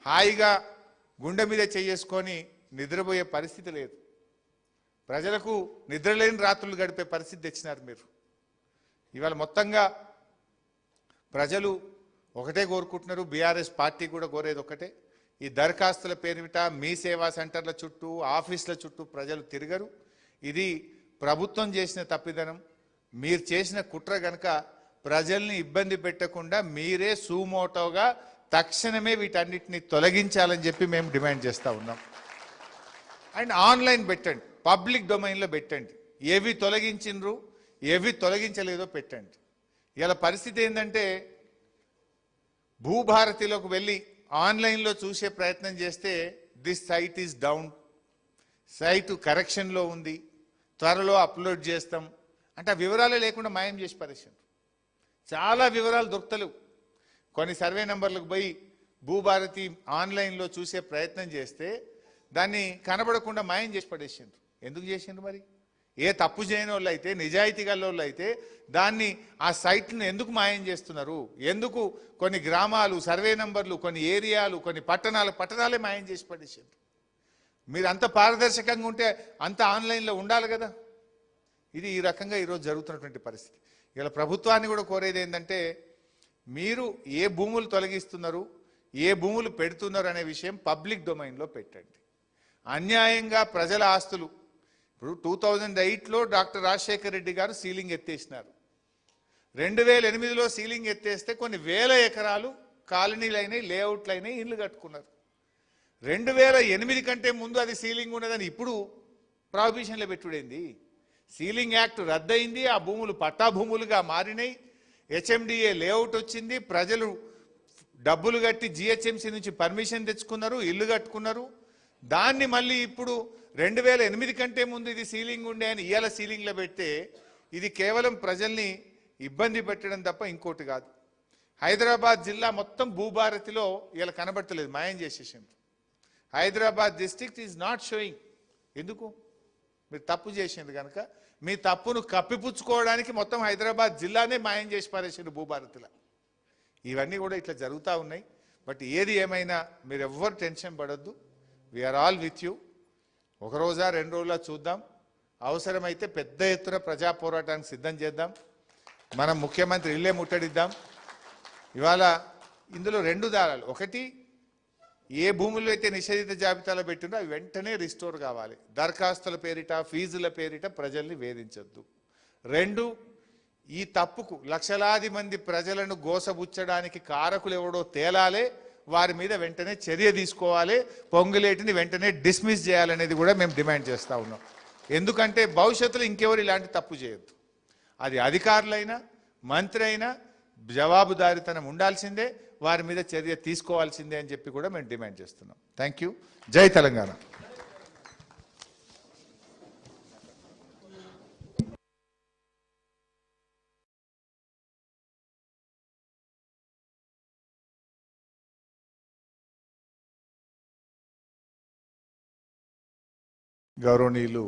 S9: హాయిగా గుండె మీద చేసుకొని నిద్రపోయే పరిస్థితి లేదు. ప్రజలకు నిద్రలేని రాత్రులు గడిపే పరిస్థితి తెచ్చినారు మీరు. ఇవాళ మొత్తంగా ప్రజలు ఒకటే కోరుకుంటున్నారు, బీఆర్ఎస్ పార్టీ కూడా కోరేది ఒకటే, ఈ దరఖాస్తుల పేరిట మీ సేవా సెంటర్ల చుట్టూ ఆఫీసుల చుట్టూ ప్రజలు తిరగరు. ఇది ప్రభుత్వం చేసిన తప్పిదనం, మీరు చేసిన కుట్ర గనక ప్రజల్ని ఇబ్బంది పెట్టకుండా మీరే సూమోటోగా తక్షణమే వీటన్నిటిని తొలగించాలని చెప్పి మేము డిమాండ్ చేస్తూ ఉన్నాం. అండ్ ఆన్లైన్ పెట్టండి, పబ్లిక్ డొమైన్లో పెట్టండి, ఏవి తొలగించిండ్రు ఏవి తొలగించలేదో పెట్టండి. ఇలా పరిస్థితి ఏంటంటే భూభారతిలోకి వెళ్ళి ఆన్లైన్లో చూసే ప్రయత్నం చేస్తే this site is down, site కరెక్షన్లో ఉంది, త్వరలో అప్లోడ్ చేస్తాం అంటే ఆ వివరాలే లేకుండా మాయం చేసి పరిస్థితి. చాలా వివరాలు దొరుకుతలేవు. కొన్ని సర్వే నెంబర్లకు పోయి భూభారతి ఆన్లైన్లో చూసే ప్రయత్నం చేస్తే దాన్ని కనబడకుండా మాయం చేసి పడేసిండ్రు. ఎందుకు చేసిండ్రు మరి? ఏ తప్పు చేయని వాళ్ళు అయితే, నిజాయితీ గల వాళ్ళు అయితే దాన్ని ఆ సైట్ను ఎందుకు మాయం చేస్తున్నారు? ఎందుకు కొన్ని గ్రామాలు సర్వే నంబర్లు, కొన్ని ఏరియాలు, కొన్ని పట్టణాలే మాయం చేసి పడేసిండ్రు? మీరు అంత పారదర్శకంగా ఉంటే అంత ఆన్లైన్లో ఉండాలి కదా. ఇది ఈ రకంగా ఈరోజు జరుగుతున్నటువంటి పరిస్థితి. ఇలా ప్రభుత్వాన్ని కూడా కోరేది ఏంటంటే మీరు ఏ భూములు తొలగిస్తున్నారు, ఏ భూములు పెడుతున్నారు అనే విషయం పబ్లిక్ డొమైన్లో పెట్టండి. అన్యాయంగా ప్రజల ఆస్తులు ఇప్పుడు 2008లో డాక్టర్ రాజశేఖర రెడ్డి గారు సీలింగ్ ఎత్తేసినారు. 2008లో సీలింగ్ ఎత్తేస్తే కొన్ని వేల ఎకరాలు కాలనీలు అయినాయి, లేఅవుట్లు అయినాయి, ఇళ్ళు కట్టుకున్నారు. 2008 కంటే ముందు అది సీలింగ్ ఉన్నదని ఇప్పుడు ప్రాహిబిషన్లో పెట్టుడైంది. సీలింగ్ యాక్ట్ రద్దయింది, ఆ భూములు పట్టా భూములుగా మారినాయి, HMDA లేఅవుట్ వచ్చింది, ప్రజలు డబ్బులు కట్టి GHMC నుంచి పర్మిషన్ తెచ్చుకున్నారు, ఇల్లు కట్టుకున్నారు. దాన్ని మళ్ళీ ఇప్పుడు 2008 కంటే ముందు ఇది సీలింగ్ ఉండే అని ఇవాళ సీలింగ్లో పెడితే ఇది కేవలం ప్రజల్ని ఇబ్బంది పెట్టడం తప్ప ఇంకోటి కాదు. హైదరాబాద్ జిల్లా మొత్తం భూభారతిలో ఇవాళ కనబడతలేదు, మాయం చేసేసింది. Hyderabad district is not showing. ఎందుకు? మీరు తప్పు చేసింది కనుక మీ తప్పును కప్పిపుచ్చుకోవడానికి మొత్తం హైదరాబాద్ జిల్లానే మాయం చేసి పారేసారు భూభారతిలో. ఇవన్నీ కూడా ఇట్లా జరుగుతూ ఉన్నాయి. బట్ ఏది ఏమైనా మీరు ఎవ్వరు టెన్షన్ పడొద్దు. We're all with you. ఒక రోజా 2 రోజులా చూద్దాం. అవసరమైతే పెద్ద ఎత్తున ప్రజా పోరాటానికి సిద్ధం చేద్దాం. మనం ముఖ్యమంత్రి ఇల్లే ముట్టడిద్దాం. ఇవాళ ఇందులో 2 దారాలు. ఒకటి, ఏ భూముల్లో అయితే నిషేధిత జాబితాలో పెట్టిందో అవి వెంటనే రిస్టోర్ కావాలి. దరఖాస్తుల పేరిట, ఫీజుల పేరిట ప్రజల్ని వేధించొద్దు. 2, ఈ తప్పుకు లక్షలాది మంది ప్రజలను గోసబుచ్చడానికి కారకులు ఎవడో తేలాలే, వారి మీద వెంటనే చర్య తీసుకోవాలి, పొంగులేటిని వెంటనే డిస్మిస్ చేయాలనేది కూడా మేము డిమాండ్ చేస్తూ ఉన్నాం. ఎందుకంటే భవిష్యత్తులో ఇంకెవరు ఇలాంటి తప్పు చేయొద్దు. అది అధికారులైనా మంత్రి అయినా జవాబుదారీతనం ఉండాల్సిందే, వారి మీద చర్య తీసుకోవాల్సిందే అని చెప్పి కూడా మేము డిమాండ్ చేస్తున్నాం. Thank you. జై తెలంగాణ. గౌరవనీయులు